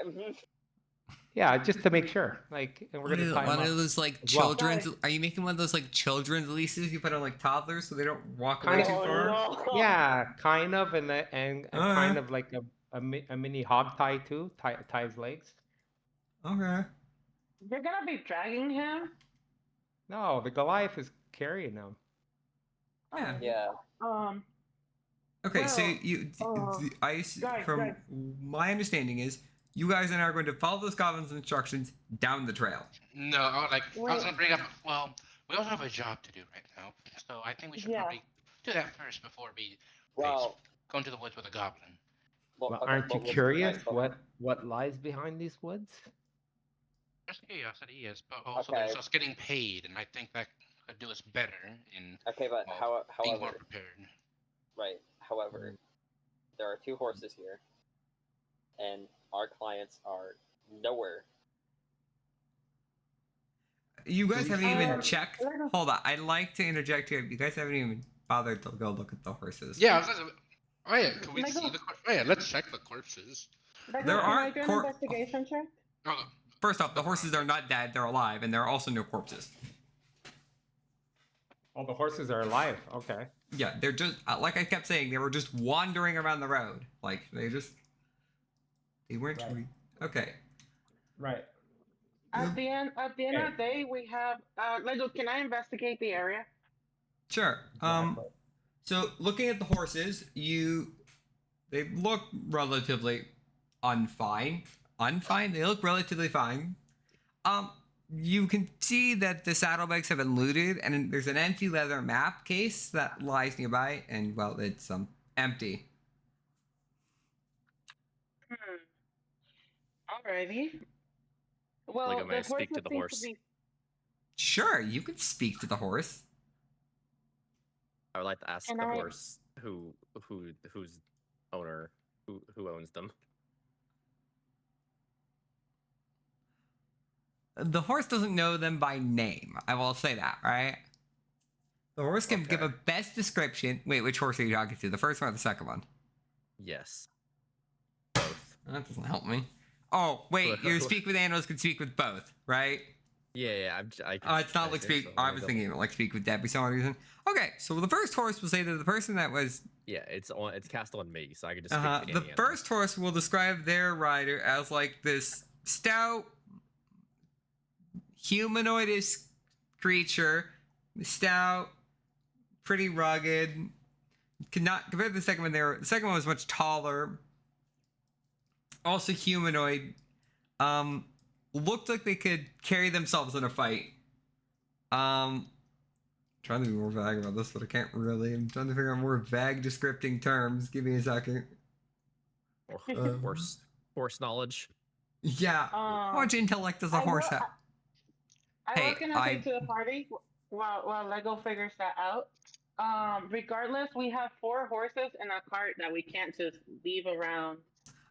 Yeah, just to make sure. Like, and we're gonna tie him One up. of those like as well. children's. Are you making one of those like children's leashes you put on like toddlers so they don't walk Kind away of. too far? no. Yeah, kind of, and Alright. kind of like a mini hog tie too. Tie his legs. Okay. you're gonna be dragging him? No, the Goliath is carrying him. Yeah. Yeah. Okay, so Well, you, guys, from guys. my understanding is, you guys and I are going to follow those goblin's instructions down the trail. No, I was Wait. gonna bring up. Well, we also have a job to do right now, so I think we should Yeah. probably do that first before we Well, go into the woods with a goblin. well, Well, okay, aren't you but listen, curious guys, but- what lies behind these woods? Just curiosity, yes, but also there's Okay. us getting paid, and I think that could do us better in Okay, but well, being more however, prepared. right. However, there are 2 horses here, and our clients are nowhere. You guys haven't even Um, checked. let us- Hold on, I'd like to interject here. You guys haven't even bothered to go look at the horses. Yeah, oh yeah, can we Michael- see the corpse? Oh yeah, let's check the corpses. There Can are I do an investigation check? Oh, First off, the horses are not dead; they're alive, and there are also no corpses. Oh, the horses are alive. Okay. Yeah, they're just like I kept saying. They were just wandering around the road. Like they weren't. Right. Okay. Right. At the end of the day, we have. Lego, can I investigate the area? Sure. So looking at the horses, they look relatively unfine. They look relatively fine. You can see that the saddlebags have been looted, and there's an empty leather map case that lies nearby, and well, it's empty. Alrighty. Well, Lego, may I the speak to horses the seem horse? be- Sure, you can speak to the horse. I would like to ask Can the I- horse who's owner who owns them. The horse doesn't know them by name. I will say that, right? The horse can give a Okay. best description. Wait, which horse are you talking to? The first one or the second one? Yes. Both. That doesn't help me. Oh, wait, you speak with animals can speak with both, right? Yeah. I can, Oh, it's not I like think speak. so. I was thinking like speak with Deb for some reason. Okay, so the first horse will say that the person that was Yeah, it's cast on me, so I can just speak to any the animal. first horse will describe their rider as like this stout humanoidish creature, stout, pretty rugged. Cannot compared to the second one. The second one was much taller, also humanoid. Looked like they could carry themselves in a fight. Trying to be more vague about this, but I can't really. I'm trying to figure out more vague descripting terms. Give me a second. Horse knowledge. Yeah. How much intellect does a I horse will- have? I Hey, was gonna say to the party while Lego figures that out. Regardless, we have 4 horses and a cart that we can't just leave around.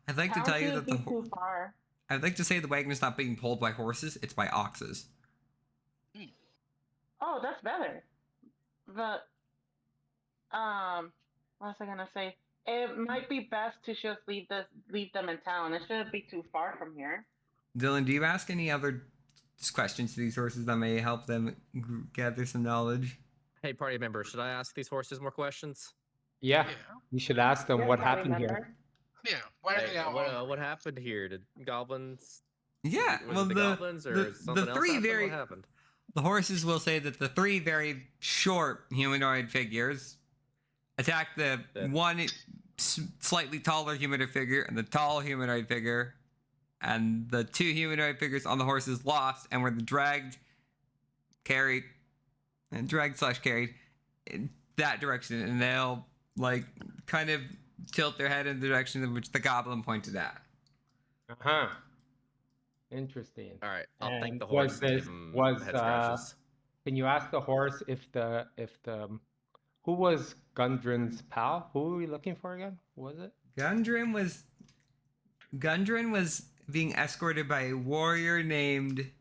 I'd like to How tell you could that it be too far? I'd like to say the wagon is not being pulled by horses; it's by oxes. Oh, that's better. What was I gonna say? It might be best to just leave them in town. It shouldn't be too far from here. Dylan, do you ask any other questions to these horses that may help them gather some knowledge? Hey, party member, should I ask these horses more questions? Yeah. yeah, You should ask them Yes, what I happened here. remember. yeah. Why are they Hey, out? what happened here? Did goblins? Yeah, Was well, it the goblins or something else three happened? very What happened? the horses will say that the 3 very short humanoid figures attack the Yeah. one slightly taller humanoid figure and the tall humanoid figure, and the two humanoid figures on the horses lost and were dragged, carried, and dragged/carried in that direction, and they'll like kind of tilt their head in the direction in which the goblin pointed at. Uh-huh. Interesting. All right, I'll thank And the was horse and this give him was head scratches. can you ask the horse if the who was Gundren's pal? Who were we looking for again? Who was it? Gundren was being escorted by a warrior named.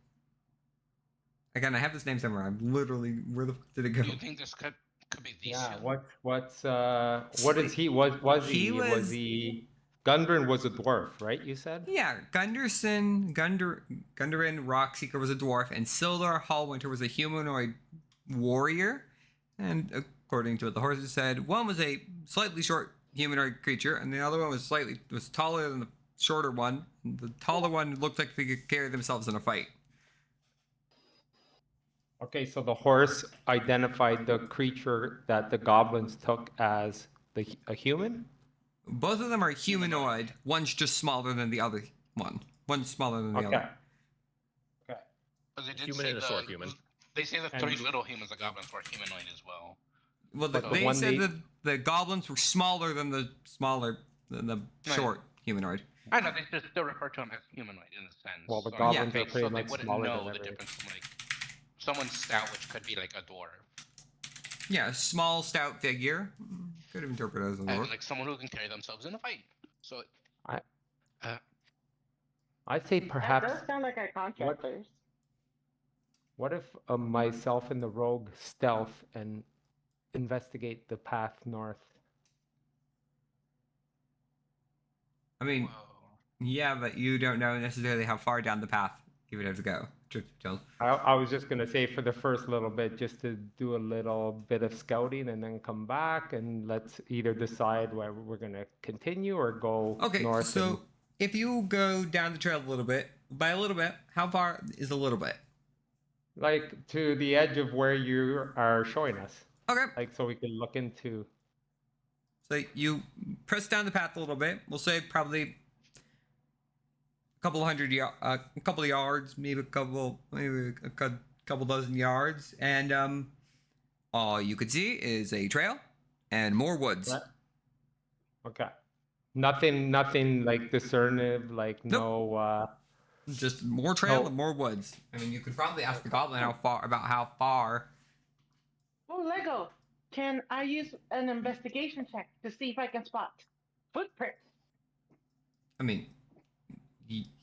Again, I have this name somewhere. I'm literally, where the fuck did it go? Do you think this could be these Yeah. two? What is he? Was He was- he? Gundren was a dwarf, right? You said. Yeah, Gunderin Rockseeker was a dwarf, and Sildar Hallwinter was a humanoid warrior. And according to what the horses said, one was a slightly short humanoid creature, and the other one was taller than the shorter one. The taller one looked like they could carry themselves in a fight. Okay, so the horse identified the creature that the goblins took as a human. Both of them are humanoid. One's just smaller than the other one. One's smaller than the Okay. other. Okay. But they did Human say and a short human. They say the And- 3 little humans, the goblins, were humanoid as well. Well, But the they one said they- that the goblins were smaller than the Right. short humanoid. I know, they just still refer to them as humanoid in a sense. Well, the So, goblins are okay, pretty so they much wouldn't smaller know than the every- difference from like someone stout, which could be like a dwarf, Yeah, a small, stout figure. Could have interpreted as a and dwarf. like someone who can carry themselves in a fight. So I'd say That perhaps. does sound like our contractors. What if myself and the rogue stealth and investigate the path north? I mean, whoa. yeah, but you don't know necessarily how far down the path you would have to go. I was just gonna say for the first little bit, just to do a little bit of scouting and then come back and let's either decide where we're gonna continue or go Okay, north. so if you go down the trail a little bit, by a little bit, how far is a little bit? like to the edge of where you are showing us, Okay, like so we can look into. so you press down the path a little bit. We'll say probably a couple of yards, maybe a couple dozen yards, and all you could see is a trail and more woods. Right. Okay. Nothing like discernive, like Nope. no. Just more trail No. and more woods. I mean, you could probably ask the goblin how far. Oh, Lego! Can I use an investigation check to see if I can spot footprints? I mean,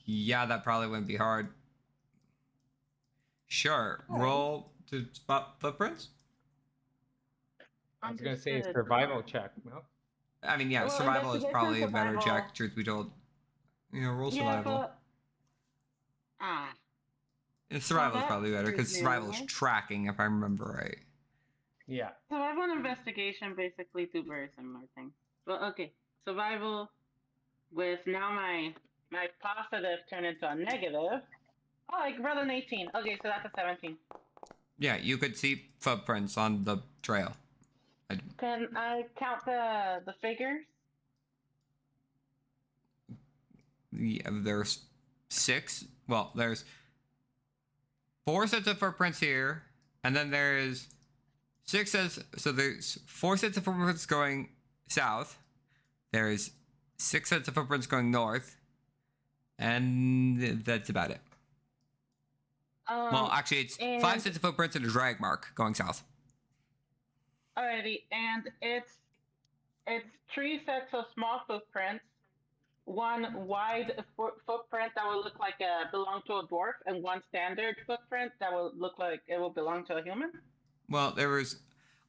yeah, that probably wouldn't be hard. Sure, roll to spot footprints. I was gonna say a Understood. survival check. No. I mean, yeah, Well, survival is investigation, probably a better survival. check. Truth be told, roll Yeah, survival. but And survival is that probably better because is survival is new. tracking, if I remember right. Yeah. survival and investigation basically do very similar things. But okay, survival with now my positive turned into a negative. Oh, I rolled an 18. Okay, so that's a 17. Yeah, you could see footprints on the trail. Can I count the figures? Yeah, there's 6. Well, there's 4 sets of footprints here, and then there's 6 sets. So there's 4 sets of footprints going south. There's 6 sets of footprints going north, and that's about it. Well, actually, it's 5 and- sets of footprints and a drag mark going south. Alrighty, and it's 3 sets of small footprints, one wide footprint that will look like belong to a dwarf, and one standard footprint that will look like it will belong to a human. Well,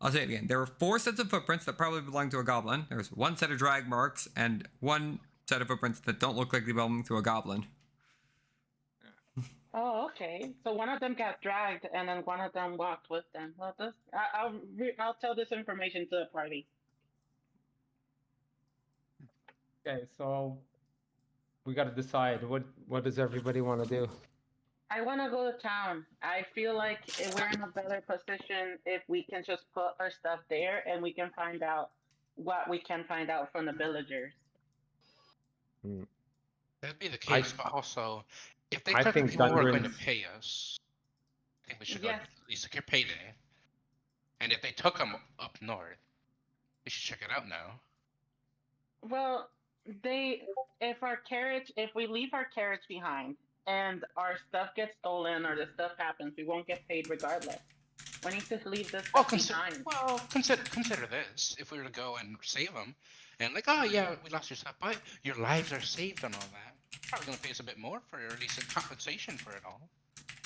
I'll say it again. There were 4 sets of footprints that probably belong to a goblin. There was 1 set of drag marks and 1 set of footprints that don't look like they belong to a goblin. Oh, okay. So one of them got dragged, and then one of them walked with them. Well, I'll tell this information to the party. Okay, so we got to decide what does everybody want to do? I want to go to town. I feel like we're in a better position if we can just put our stuff there, and we can find out what we can find out from the villagers. That'd be the case, but also, if they I took the think people who are going to Dungeons- pay us, I think we should go Yes. at least secure payday. And if they took them up north, we should check it out now. Well, if we leave our carriage behind and our stuff gets stolen or the stuff happens, we won't get paid regardless. We need to leave this Well, stuff behind. consider this. If we were to go and save them, and like, oh yeah, we lost your stuff, but your lives are saved and all that. Probably gonna pay us a bit more for at least a compensation for it all.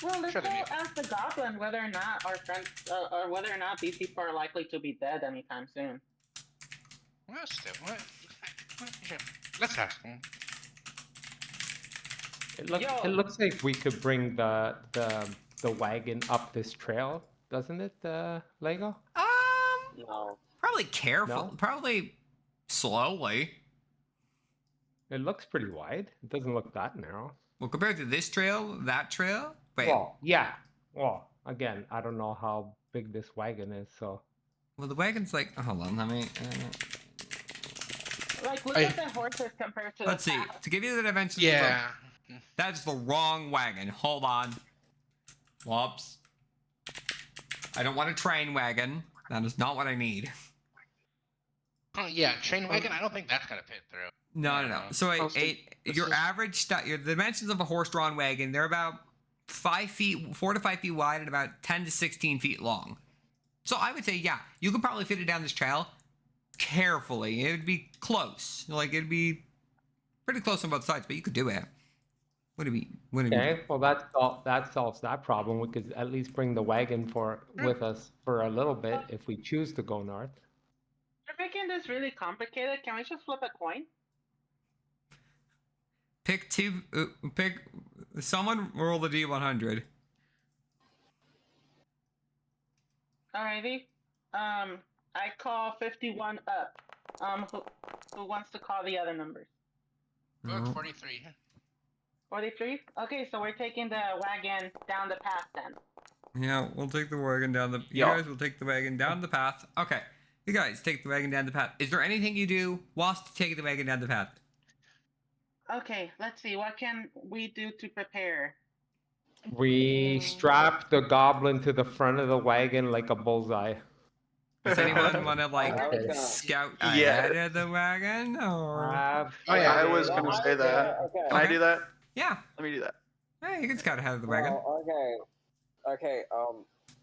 Well, let's Sure, go they may- ask the goblin whether or not our friends, or whether or not these people are likely to be dead anytime soon. Well, still, let's ask them. Yo. It looks like we could bring the wagon up this trail, doesn't it, Lego? No. Probably careful. No? Probably slowly. It looks pretty wide. It doesn't look that narrow. Well, compared to this trail, that trail. Wait. Well, yeah. Well, again, I don't know how big this wagon is, so. Well, the wagon's like. Hold on. Let me. Like, look at the horses compared to Let's the see. path. To give you the dimensions. Yeah. That's the wrong wagon. Hold on. Whoops. I don't want a train wagon. That is not what I need. Oh yeah, train wagon. I don't think that's gonna fit through. No. So I was thinking- your average your dimensions of a horse-drawn wagon, they're about 4 to 5 feet wide and about 10 to 16 feet long. So I would say, yeah, you could probably fit it down this trail carefully. It would be close. Like it'd be pretty close on both sides, but you could do it. Would it be? Okay, well that solves that problem. We could at least bring the wagon with us for a little bit if we choose to go north. You're making this really complicated. Can we just flip a coin? Pick two. Pick. Someone roll the D100. Alrighty. I call 51 up. Who wants to call the other numbers? Look, 43. 43? Okay, so we're taking the wagon down the path then. Yeah, we'll take the wagon down the. You Yeah. guys will take the wagon down the path. Okay, you guys take the wagon down the path. Is there anything you do whilst taking the wagon down the path? Okay, let's see. What can we do to prepare? We strap the goblin to the front of the wagon like a bullseye. Does anyone want to like I was gonna- scout Yeah. ahead of the wagon? Or Oh, yeah, I was Well, gonna say that. Okay. Can I do that? yeah, Let me do that. you can scout ahead of the wagon. Well, okay.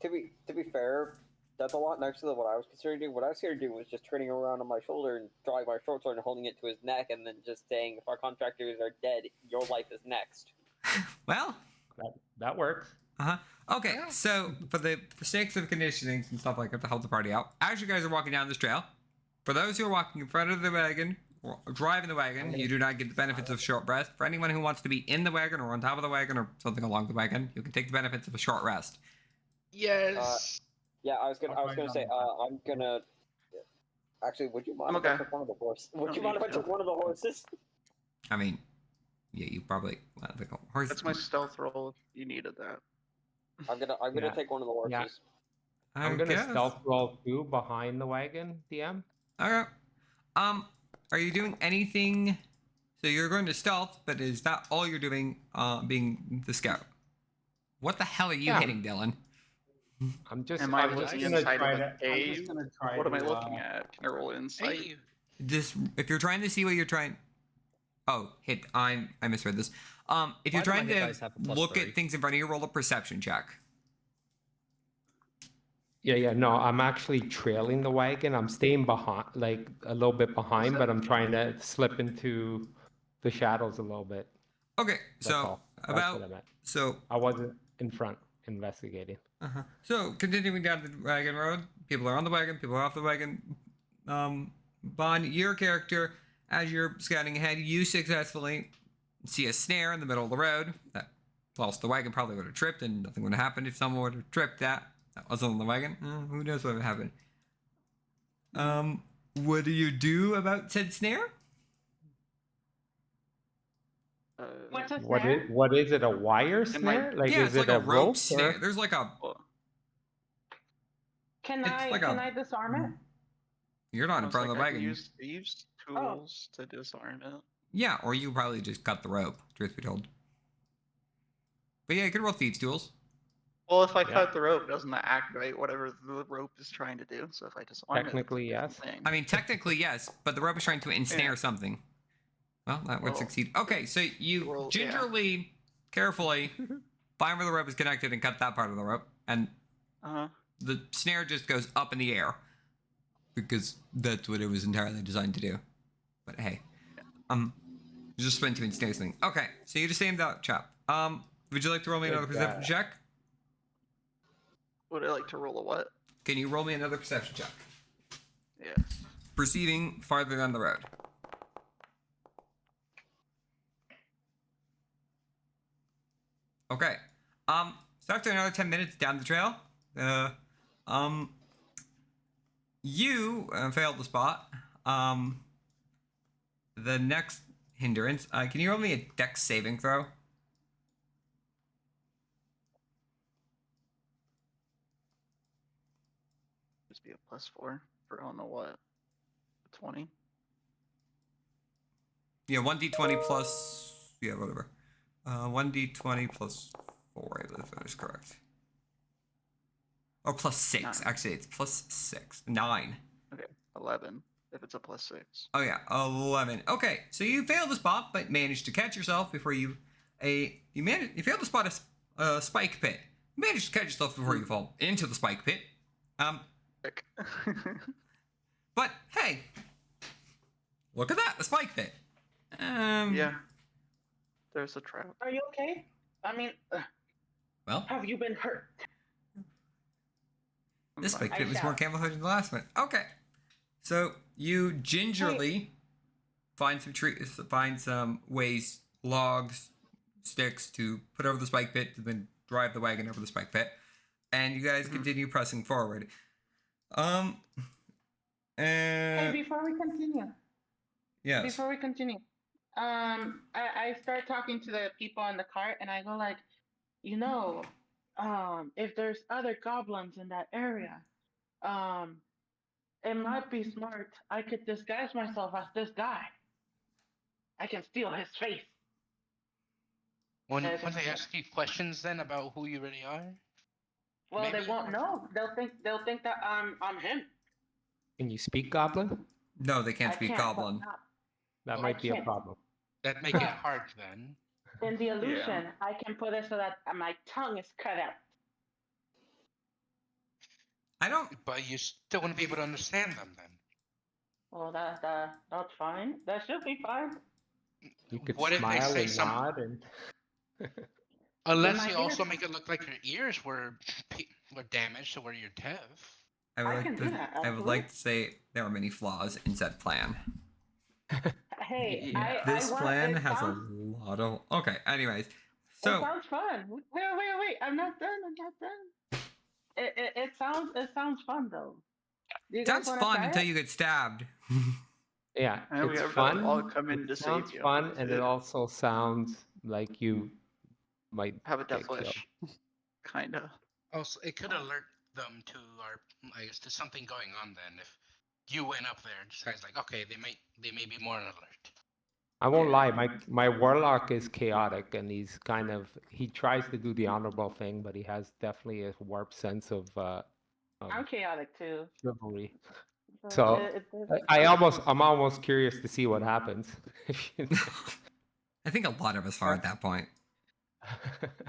To be fair, that's a lot nicer than what I was considering doing. What I was going to do was just turning around on my shoulder and drawing my short sword and holding it to his neck, and then just saying, "If our contractors are dead, your life is next." Well, That works. okay. So for the sakes of conditioning and stuff like that to help the party out, as you guys are walking down this trail, for those who are walking in front of the wagon or driving the wagon, you do not get the benefits of short rest. For anyone who wants to be in the wagon or on top of the wagon or something along the wagon, you can take the benefits of a short rest. Yes. Yeah, I was gonna say, I'm gonna. Actually, would you mind I'm if I okay. took one of the horses? Would you mind if I took one of the horses? I mean, yeah, you probably the horse. That's my stealth roll. If you needed that. I'm gonna Yeah. take one of the horses. Yeah. I I'm gonna guess. stealth roll too behind the wagon, DM. Okay. Are you doing anything? So you're going to stealth, but is that all you're doing? Being the scout. What the hell are you Yeah. hitting, Dylan? I'm just. Am I I'm looking just gonna inside try of to- a I'm cave? just gonna try What am I to, looking at? Can I roll insight? Hey. Just if you're trying to see what you're trying. Oh, hit. I misread this. If you're Why do my trying hit to dice have a plus look 3? at things in front of you, roll a perception check. Yeah, no, I'm actually trailing the wagon. I'm staying behind, like a little bit behind, but I'm trying to slip into the shadows a little bit. Okay, That's so all. That's about what I meant. so I wasn't in front investigating. So continuing down the wagon road, people are on the wagon, people are off the wagon. Bond, your character, as you're scouting ahead, you successfully see a snare in the middle of the road. That, whilst the wagon probably would have tripped, and nothing would have happened if someone would have tripped that wasn't on the wagon. Who knows what would happen? What do you do about said snare? What's a What snare? is it? A wire Am I- snare? Like yeah, is it's like it a rope or- snare. There's like a Oh, Can It's I like can I disarm it? You're not in Almost front of like the I can wagon. use thieves' tools to disarm it. Yeah, or you probably just cut the rope, truth be told. But yeah, you can roll thieves' tools. Well, if I Yeah. cut the rope, doesn't that activate whatever the rope is trying to do? So if I disarm it, it's a Technically, different yes. thing. I mean, technically, yes, but the rope is trying to ensnare Yeah. something. Well, that would Well, succeed. Okay, so you well, yeah. gingerly, carefully find where the rope is connected and cut that part of the rope, and Uh-huh. the snare just goes up in the air because that's what it was entirely designed to do. But hey, just meant to ensnare something. Okay, so you just aimed that chap. Would you like to roll me another Good perception guy. check? Would I like to roll a what? Can you roll me another perception check? Yes. Proceeding farther down the road. Okay. So after another 10 minutes down the trail, you failed the spot. The next hindrance. Can you roll me a dex saving throw? Just be a +4 for I don't know what. 20. Yeah, 1d20 plus. Yeah, whatever. 1d20 plus 4, I believe that is correct. Or plus 6. 9. Actually, it's plus 6. 9. Okay, 11. If it's a +6. Oh yeah, 11. Okay, so you failed the spot, but managed to catch yourself before you failed to spot a spike pit. You managed to catch yourself before you fall into the spike pit. Frick. But hey, look at that, the spike pit. Yeah. There's a trap. Are you okay? I mean, Well, have you been hurt? I'm this fine. spike pit was shall. more camouflaged than the last one. Okay, so you gingerly find some trees, find some ways, logs, sticks to put over the spike pit, to then drive the wagon over the spike pit, and you guys continue pressing forward. Hey, before we continue, Yes. I start talking to the people in the cart, and I go like, if there's other goblins in that area, it might be smart. I could disguise myself as this guy. I can steal his face. When There's they another- ask you questions then about who you really are, Well, maybe they won't know. They'll think that I'm him. Can you speak Goblin? No, they can't I speak can't, goblin. but That I might be a can't. problem. that make it hard then. in the illusion, I can put it so that my tongue is cut out. I don't. But you still wouldn't be able to understand them then. Well, that's fine. That should be fine. You could What if they smile say and some- nod and Unless my you also ears- make it look like your ears were damaged to where you're deaf. I can do that, I would like to say there are many flaws in said plan. Hey, Yeah. This plan it has sounds, a lot of. Okay, anyways. It So, sounds fun. Wait. I'm not done. It sounds fun though. Do you guys sounds wanna fun try until it? you get stabbed. yeah, And we it's have to fun. all come in to It save sounds you. fun, That's and it. it also sounds like you might Have a get death killed. wish. Kinda. Also, it could alert them to to something going on then. If you went up there and decides like, okay, they may be more on alert. I won't lie, my warlock is chaotic, and he tries to do the honorable thing, but he has definitely a warped sense of I'm chaotic too. chivalry. So So, I'm almost curious to see what happens. I think a lot of us are at that point.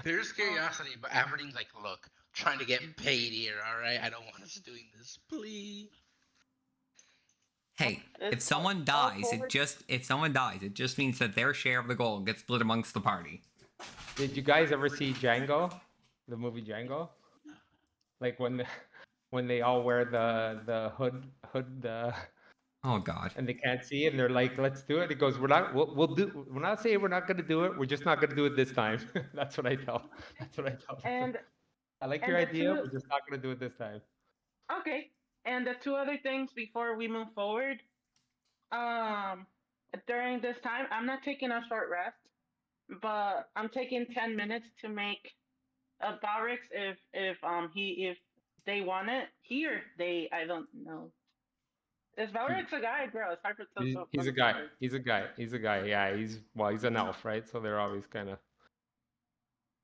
There's curiosity, but Aberdeen's like, look, trying to get paid here, all right? I don't want us doing this, please. Hey, if It's someone all dies, forward. it just means that their share of the gold gets split amongst the party. Did you guys ever see Django, the movie Django? Like when they all wear the hood Oh God. and they can't see, and they're like, "Let's do it." He goes, We're not saying we're not going to do it. We're just not going to do it this time." That's what I tell. Them. And I like and your the idea. two- We're just not going to do it this time. okay. And the two other things before we move forward. During this time, I'm not taking a short rest, but I'm taking 10 minutes to make a Barracks if they want it. Here, I don't know. Is Valric's a guy, bro? It's hard to tell. He's a guy. He's a guy. He's a guy. Yeah, he's an elf, right? So they're always kind of.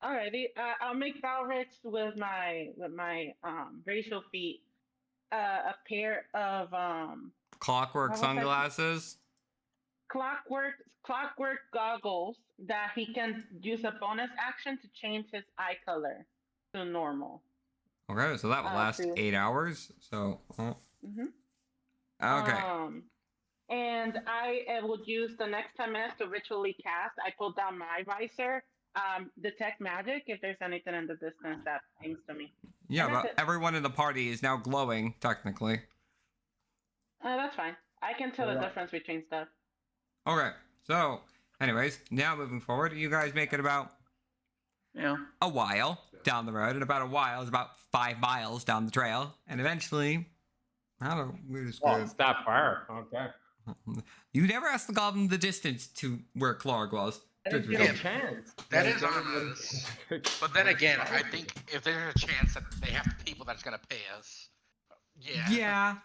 Alrighty, I'll make Valric's with my racial feet. A pair of Clockwork what was that? sunglasses. Clockwork goggles that he can use a bonus action to change his eye color to normal. Okay, so that will last True. 8 hours. So, Mm-hmm. okay. And I would use the next 10 minutes to ritually cast. I pulled down my visor. Detect magic if there's anything in the distance that pings to me. Yeah, And that's but it. everyone in the party is now glowing, technically. That's fine. I can tell the difference between stuff. Okay, so, anyways, now moving forward, you guys make it about Yeah. a while down the road, and about a while is about 5 miles down the trail, and eventually, how do we just Oh, it's that far. Okay. You never asked the goblin the distance to where Clark was. There's Yeah, no chance. That Like, is on us. But then again, I think if there's a chance that they have people that's gonna pay us, yeah. Yeah.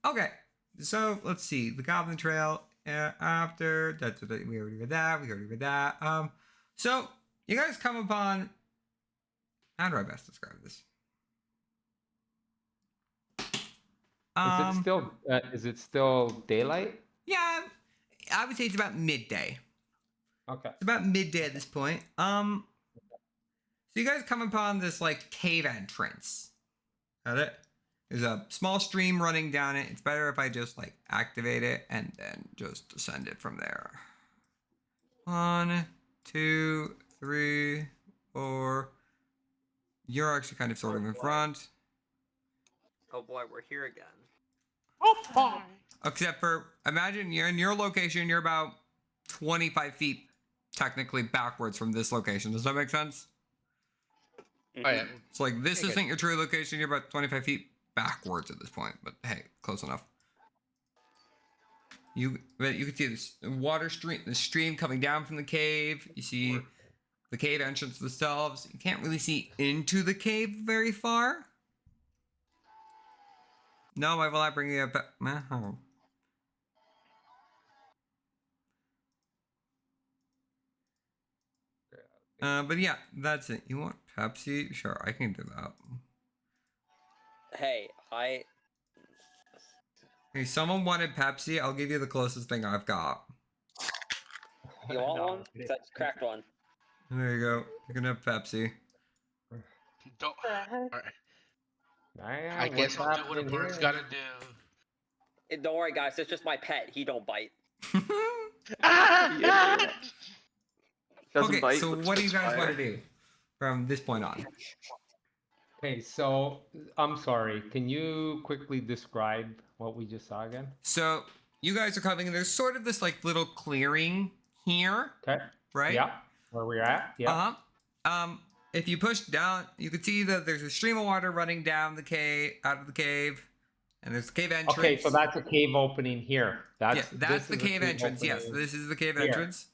Okay. So let's see. The Goblin Trail. After we already read that. We already read that. So you guys come upon. How do I best describe this? Is it still daylight? Yeah, I would say it's about midday. Okay. It's about midday at this point. So you guys come upon this like cave entrance. Got it? There's a small stream running down it. It's better if I just like activate it and then just descend it from there. 1, 2, 3, 4. You're actually kind of sort of in front. Oh boy, we're here again. Oh, fine. Except for, imagine you're in your location, you're about 25 feet technically backwards from this location. Does that make sense? Oh, yeah. It's like, this Okay. isn't your true location, you're about 25 feet backwards at this point, but hey, close enough. But you can see this water stream, the stream coming down from the cave. You see the cave entrance themselves. You can't really see into the cave very far. No, why will I bring you up? Oh. But yeah, that's it. You want Pepsi? Sure, I can do that. Hey, Hey, someone wanted Pepsi. I'll give you the closest thing I've got. you want No, one? That's cracked one. There you go. You can have Pepsi. Don't. The heck? Alright. Yeah, I guess what's I'll do what a happening bird's here? gotta do. Don't worry, guys. It's just my pet. He don't bite. Yeah. Doesn't Okay, bite. so but what do you spits guys fire. want to do from this point on? Okay, so I'm sorry. Can you quickly describe what we just saw again? So you guys are coming, and there's sort of this like little clearing here, Okay. right? Yeah. Where we're at? Yeah. If you push down, you can see that there's a stream of water running down the cave, out of the cave, and there's the cave entrance. Okay, so that's a cave opening here. That's this the is a cave entrance. Yes, opening this is the cave here. entrance.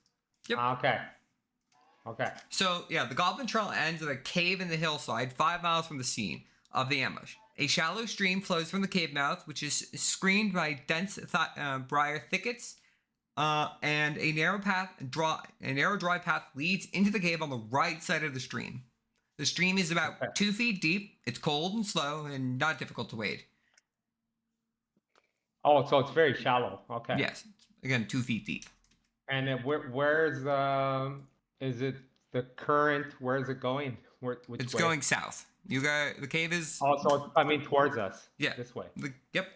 Yep. Okay. Okay. So yeah, the Goblin Trail ends at a cave in the hillside, 5 miles from the scene of the ambush. A shallow stream flows from the cave mouth, which is screened by dense briar thickets, and a narrow dry path leads into the cave on the right side of the stream. The stream is about 2 feet deep. It's cold and slow and not difficult to wade. Oh, so it's very shallow. Okay. Yes, again, 2 feet deep. And where's is it the current? Where is it going? Which It's way? going south. The cave is Oh, so it's coming towards us. Yeah. This way. Yep.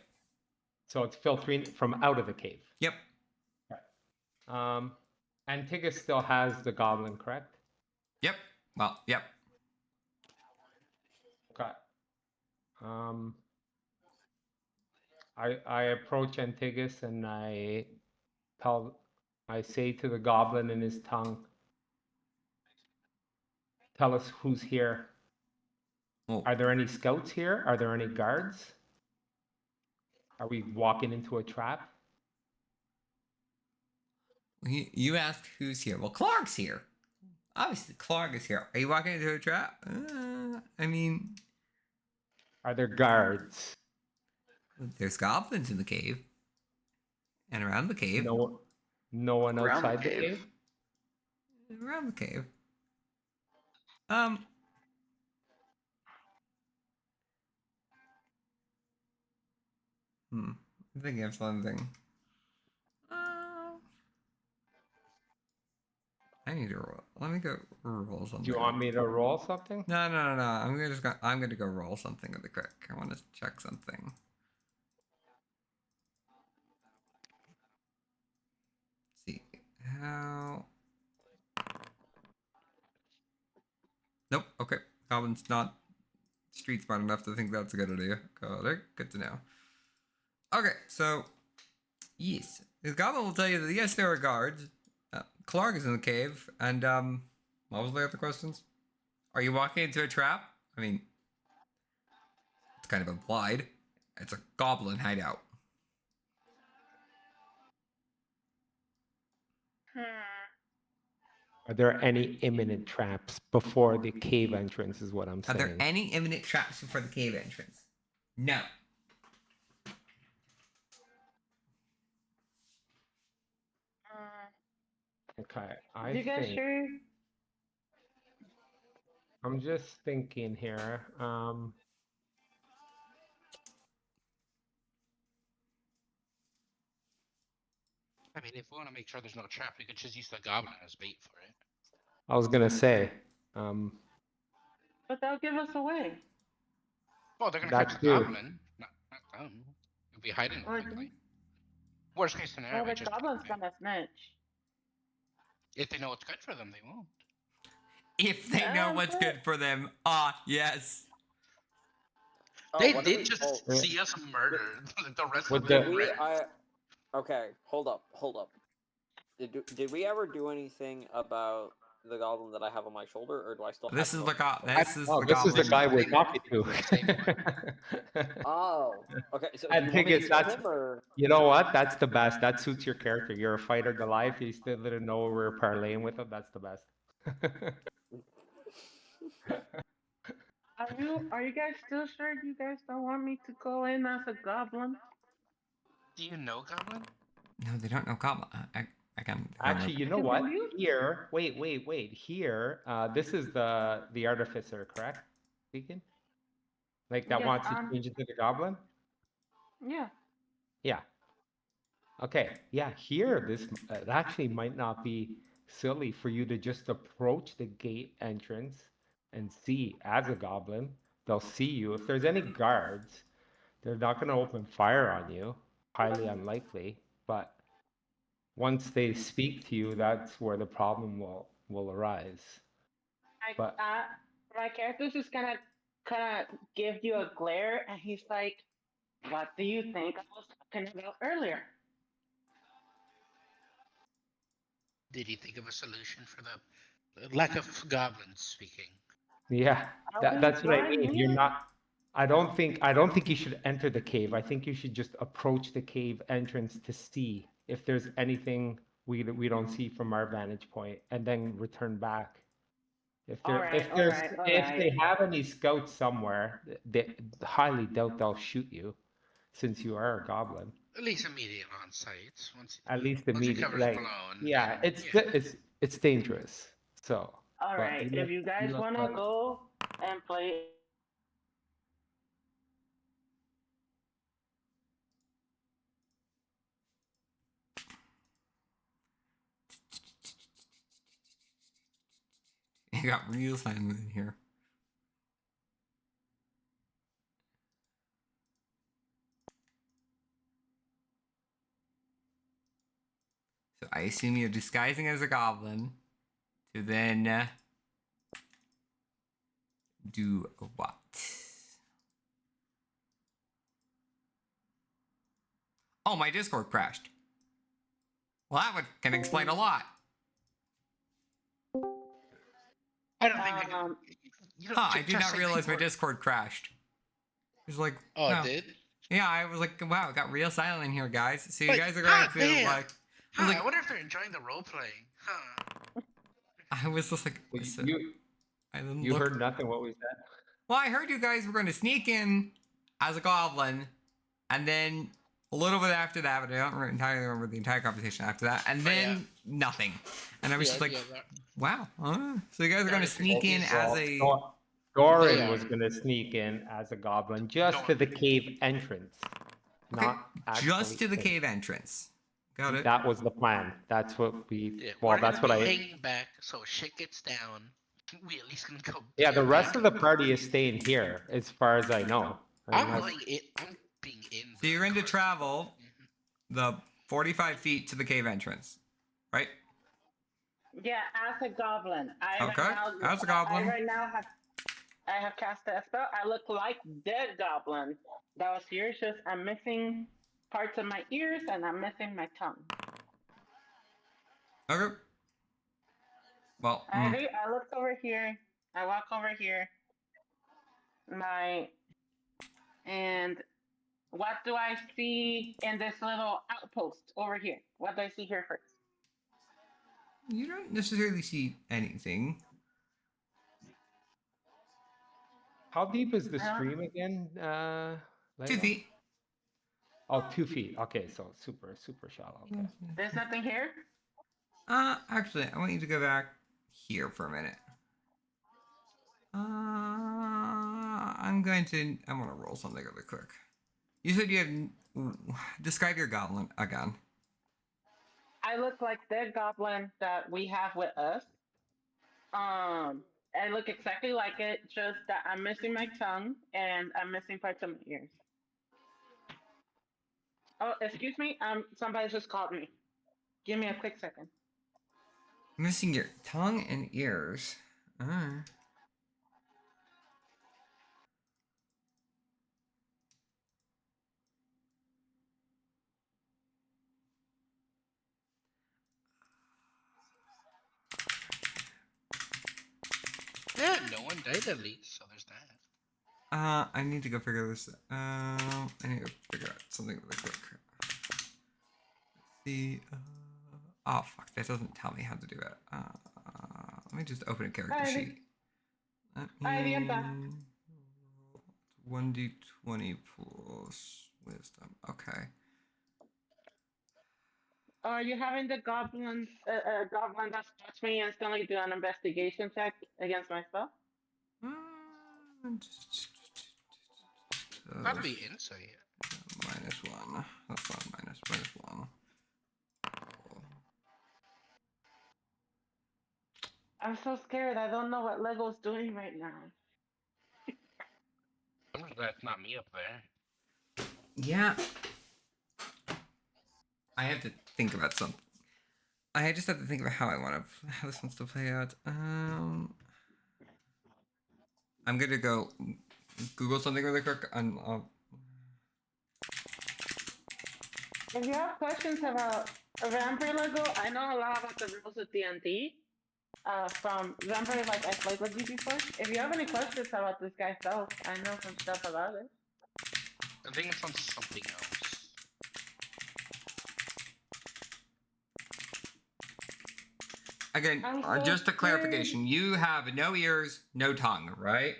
So it's filtering from out of the cave. Yep. Antigus still has the goblin, correct? Yep. Well, yep. Okay. I approach Antigus and I say to the goblin in his tongue, tell us who's here. Oh. Are there any scouts here? Are there any guards? Are we walking into a trap? You asked who's here. Well, Clark's here. Obviously, Clark is here. Are you walking into a trap? I mean, Are there guards? There's goblins in the cave. And around the cave. No one Around the outside the cave. cave? Around the cave. I'm thinking of something. I need to roll. Let me go roll something. Do you want me to roll something? No. I'm gonna go roll something really quick. I want to check something. Let's see how. Nope. Okay. Goblin's not street smart enough to think that's a good idea. Got it. Good to know. Okay, so yes, the goblin will tell you that yes, there are guards. Clark is in the cave, and what was the other questions? Are you walking into a trap? I mean, it's kind of implied. It's a goblin hideout. Are there any imminent traps before the cave entrance is what I'm Are saying. there any imminent traps before the cave entrance? No. Okay, You guys think sure? I'm just thinking here. I mean, if we want to make sure there's no trap, we could just use the goblin as bait for it. I was gonna say, But they'll give us away. Oh, they're gonna That catch the too. goblin. Not them. We'll be hiding Or likely. Worst case scenario, well, we the just goblin's gonna snitch. if they know what's good for them, they won't. If they know what's good for them. Yes. Oh, They what do did we- just oh, see us murder the rest With of the- the we, red. okay, hold up. Did we ever do anything about the goblin that I have on my shoulder, or do I still have This is it the on my this is Oh, the this is the goblin. guy we're talking Same to. Oh, okay. So I do you think want me to it's kill that's- him, or You know what? That's the best. That suits your character. You're a fighter to life. You still didn't know we were parlaying with him. That's the best. Are you guys still sure you guys don't want me to go in as a goblin? Do you know goblin? No, they don't know goblin. I can. Actually, you know Can what? we mute? Here, wait. Here, this is the artificer, correct? Speaking, like that Yes, wants to change into the goblin. Yeah. Yeah. Okay. Yeah. Here, this it actually might not be silly for you to just approach the gate entrance and see as a goblin. They'll see you. If there's any guards, they're not going to open fire on you. Highly unlikely. But once they speak to you, that's where the problem will arise. But My character's just gonna kind of give you a glare, and he's like, "What do you think I was talking about earlier?" Did he think of a solution for the lack of goblins speaking? yeah, that's what I mean. You're Yeah. not. I don't think you should enter the cave. I think you should just approach the cave entrance to see if there's anything we don't see from our vantage point, and then return back. If they have any scouts somewhere, they highly doubt they'll shoot you, since you are a goblin. At least immediate on site. At least once the immediate, cover's like blown, yeah, then, it's dangerous. So. All but right, if you guys look want to like- go and play. You got real silent in here. So I assume you're disguising as a goblin to then do what? Oh, my Discord crashed. Well, that can explain a lot. I don't think they can. You know, I did just not say realize my they were- Discord crashed. It was like, Oh, wow. it did? Yeah, I was like, wow, it got real silent in here, guys. So you Like, guys are going to damn. like. Huh, like- I wonder if they're enjoying the role playing. Huh. I was just like, Well, so- you I then you looked- heard nothing. What we said? Well, I heard you guys were going to sneak in as a goblin and then a little bit after that, but I don't entirely remember the entire conversation after that, and Oh, then yeah. nothing. And I was just like, that. wow. So you guys are going to sneak in as Well, a. Doran was are. gonna sneak in as a goblin just to the cave entrance, Okay, not just actually to the in. cave entrance. Got it. That was the plan. That's what we. Yeah, Well, we're that's gonna what be I. hanging back, so shit gets down. We at least can go. Yeah, the get rest back. of the party is staying here, as far as I know. I'm Unless- going in. I'm being in. So you're going to cart. travel the 45 feet to the cave entrance, right? Yeah, as a goblin. Okay, as a I goblin. right now have cast a spell. I look like dead goblin that was here. It's just I'm missing parts of my ears and I'm missing my tongue. Okay. Well, I look over here. I walk over here. And what do I see in this little outpost over here? What do I see here first? you don't necessarily see anything. How deep is the I don't- stream again? 2 Layla? feet. Oh, 2 feet. Okay, so super shallow. Okay. There's nothing here. Actually, I want you to go back here for a minute. I want to roll something really quick. You said you have. Describe your goblin again. I look like the goblin that we have with us. I look exactly like it, just that I'm missing my tongue and I'm missing parts of my ears. Oh, excuse me. Somebody just called me. Give me a quick second. Missing your tongue and ears. Yeah, no one died at least, so there's that. I need to go figure this. I need to figure out something really quick. Let's see. Oh fuck! That doesn't tell me how to do it. Let me just open a character Hi, sheet. Ivy, I'm back. 1d20 plus wisdom. Okay. Are you having the goblin that spots me instantly do an investigation check against my spell? That'd be insight. -1. That's not -1. I'm so scared. I don't know what Lego's doing right now. That's not me up there. Yeah. I have to think about something. I just have to think about how how this wants to play out. I'm gonna go Google something really quick. If you have questions about Vampire Lego, I know a lot about the rules of D&D. From Vampire, like I played with you before. If you have any questions about this guy's self, I know some stuff about it. I think it's on something else. Again, I'm so just a scared. clarification. You have no ears, no tongue, right?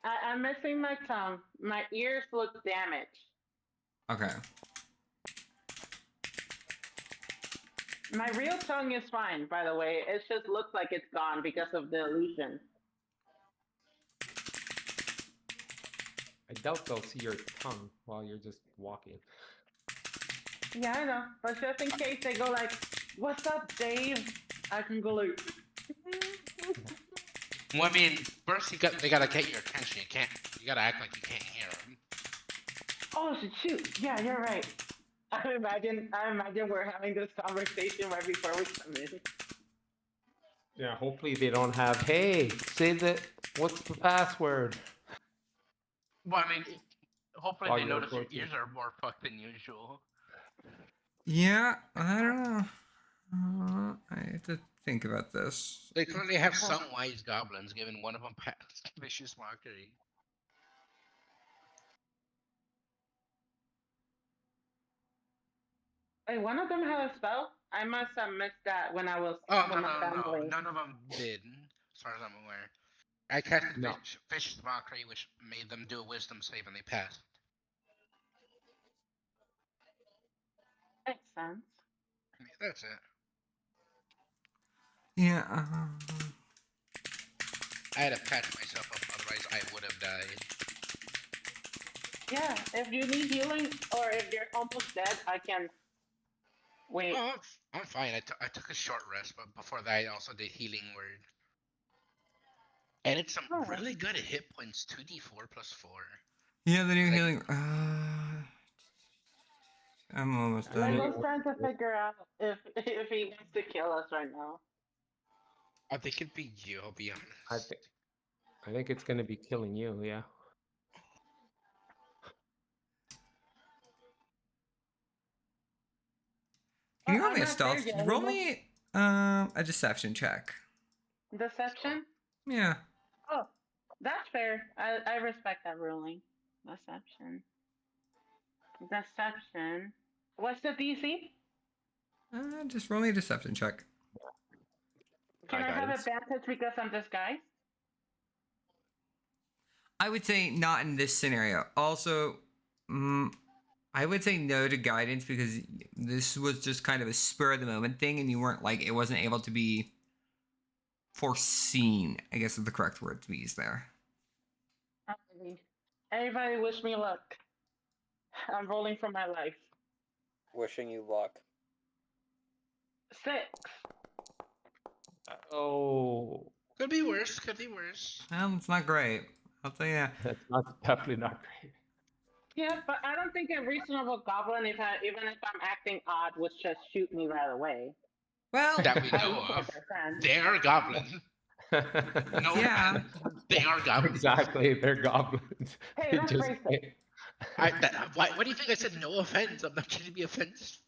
I'm missing my tongue. My ears look damaged. Okay. My real tongue is fine, by the way. It just looks like it's gone because of the illusion. I doubt they'll see your tongue while you're just walking. Yeah, I know. But just in case they go like, "What's up, Dave?" I can go like. Well, I mean, first they gotta get your attention. You gotta act like you can't hear them. Oh shoot! Yeah, you're right. I imagine we're having this conversation right before we come in. Yeah, hopefully they don't have, hey, say that, what's the password? Well, I mean, hopefully While they you're notice your working. ears are more fucked than usual. Yeah, I don't know. I have to think about this. They clearly have some wise goblins, given one of them passed vicious mockery. Wait, one of them had a spell? I must have missed that when I was Oh, with my family. none of them did, as far as I'm aware. I casted No. vicious mockery, which made them do a wisdom save, and they passed. Makes sense. Yeah, that's it. Yeah. I had to patch myself up, otherwise I would have died. Yeah, if you need healing or if you're almost dead, I can wait. Oh, I'm fine. I took a short rest, but before that I also did healing word. And it's some Alright. really good hit points, 2d4 plus 4. Yeah, the new Like- healing. I'm almost done. Lego's trying to figure out if he wants to kill us right now. I think it'd be you, I'll be honest. I think it's gonna be killing you. Yeah. Can you roll I'm me a not there stealth? yet, Roll you know? me a deception check. Deception? Yeah. Oh, that's fair. I respect that ruling. Deception. Deception. What's the DC? Just roll me a deception check. Can High I have guidance. advantage because I'm disguised? I would say not in this scenario. Also, I would say no to guidance because this was just kind of a spur of the moment thing, and you weren't like it wasn't able to be foreseen. I guess is the correct word to use there. Okay. Everybody wish me luck. I'm rolling for my life. Wishing you luck. 6. Oh, Could be worse, could be worse. Well, it's not great. I'll tell you. that's not definitely not great. Yeah, but I don't think a reasonable goblin, even if I'm acting odd, would just shoot me right away. Well, That we At know least my of. friend. They are goblins. No Yeah. offense. They are goblins. Exactly, they're goblins. Hey, They that's just racist. Why do you think I said no offense? I'm not trying to be offensive.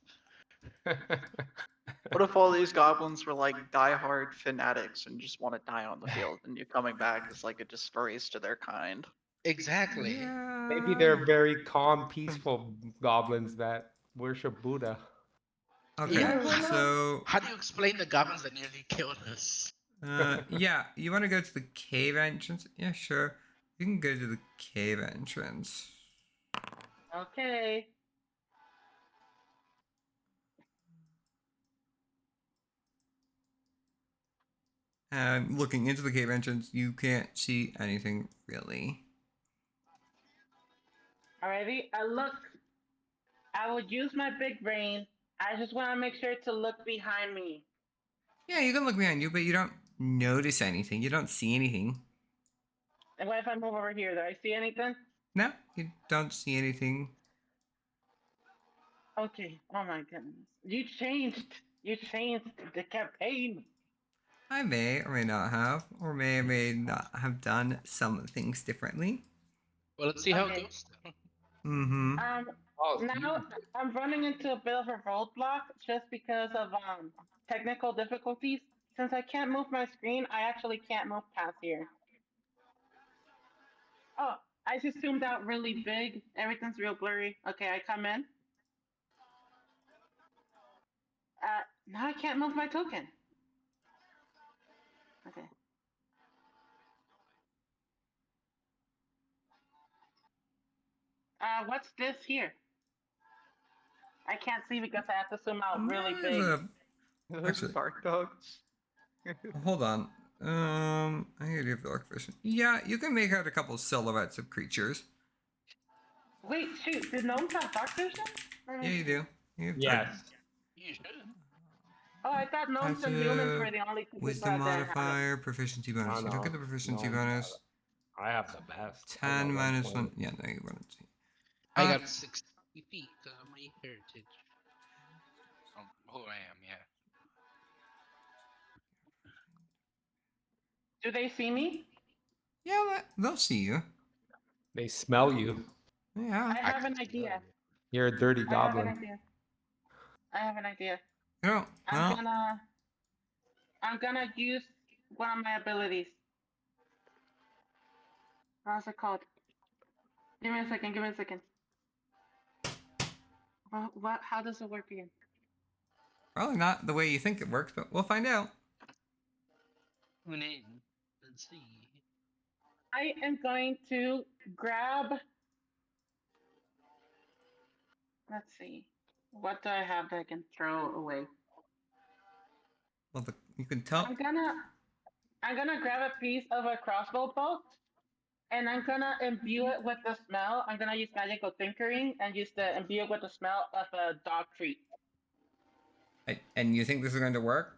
What if all these goblins were like diehard fanatics and just want to die on the field, and you coming back is like a disgrace to their kind? Exactly. yeah. Maybe they're very calm, peaceful goblins that worship Buddha. Okay. Yeah. So, How do you explain the goblins that nearly killed us? yeah, you want to go to the cave entrance? Yeah, sure. You can go to the cave entrance. Okay. Looking into the cave entrance, you can't see anything really. Alrighty. I would use my big brain. I just want to make sure to look behind me. Yeah, you can look behind you, but you don't notice anything. You don't see anything. And what if I move over here? Do I see anything? No, you don't see anything. Okay. Oh my goodness. You changed. You changed the campaign. I may or may not have, or may not have done some things differently. Well, let's see how it Okay. goes. Mm-hmm. Oh, so Now I'm running into a bit of a roadblock just because of technical difficulties. Since I can't move my screen, I actually can't move past here. Oh, I just zoomed out really big. Everything's real blurry. Okay, I come in. Now I can't move my token. Okay. What's this here? I can't see because I have to zoom out really There's big. Those Actually- bark dogs. hold on. I need to do dark vision. Yeah, you can make out a couple silhouettes of creatures. Wait, shoot, did gnomes have dark vision? Yeah, you do. You have yes. You should. Oh, I thought gnomes and humans were the only two people Wisdom that didn't have it. modifier, proficiency bonus. You don't get the proficiency No, bonus. I have the best. I'm 10 at minus 1. 120. Yeah, no, you wouldn't see. I Uh, got 60 feet because of my heritage. Who I am, yeah. Do they see me? Yeah, they'll see you. They smell you. Yeah. I have an idea. You're a dirty I have an goblin. idea. I have an idea. You know, well, I'm gonna use one of my abilities. How's it called? Give me a second. Give me a second. What? How does it work again? probably not the way you think it works, but we'll find out. Tune in. Let's see. I am going to grab. Let's see. What do I have that I can throw away? Well, you can tell. I'm gonna grab a piece of a crossbow bolt, and I'm gonna imbue it with the smell. I'm gonna use magical tinkering and use the imbue it with the smell of a dog treat. And you think this is going to work?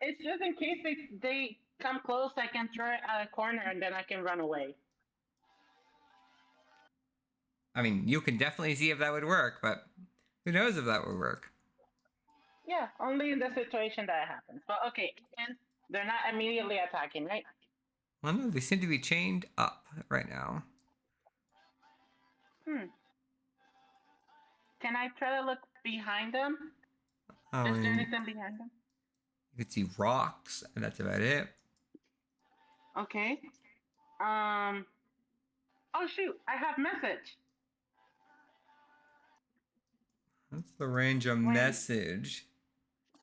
It's just in case they come close, I can throw it at a corner and then I can run away. I mean, you can definitely see if that would work, but who knows if that would work? Yeah, only in the situation that it happens. But okay, and they're not immediately attacking, right? Well, no, they seem to be chained up right now. Can I try to look behind them? I Is there mean, anything behind them? you could see rocks, and that's about it. Okay. Oh shoot! I have message. That's the range of When- message.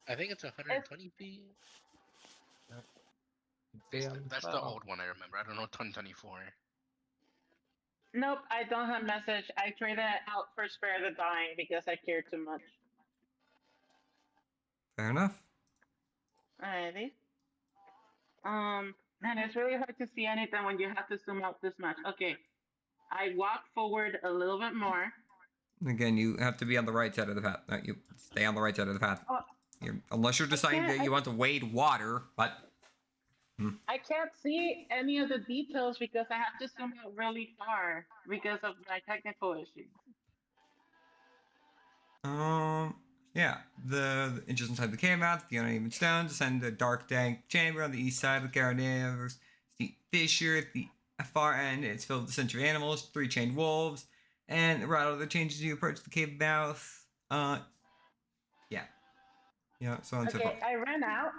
I think it's 120 feet. That's the old one I remember. I don't know 2024. Nope, I don't have message. I traded it out for spare the dying because I care too much. Fair enough. Alrighty. Man, it's really hard to see anything when you have to zoom out this much. Okay. I walk forward a little bit more. Again, you have to be on the right side of the path. No, you stay on the right side of the path. Oh, Unless you're deciding can't- that you want to wade water, but I can't see any of the details because I have to zoom out really far because of my technical issues. yeah. The inches inside the cave mouth, the uneven stone, descend to a dark, dank chamber on the east side of the cavernous steep fissure at the far end. It's filled with a century animals, 3 chained wolves, and the rattle that changes as you approach the cave mouth. Yeah, so on and so forth. Okay, I ran out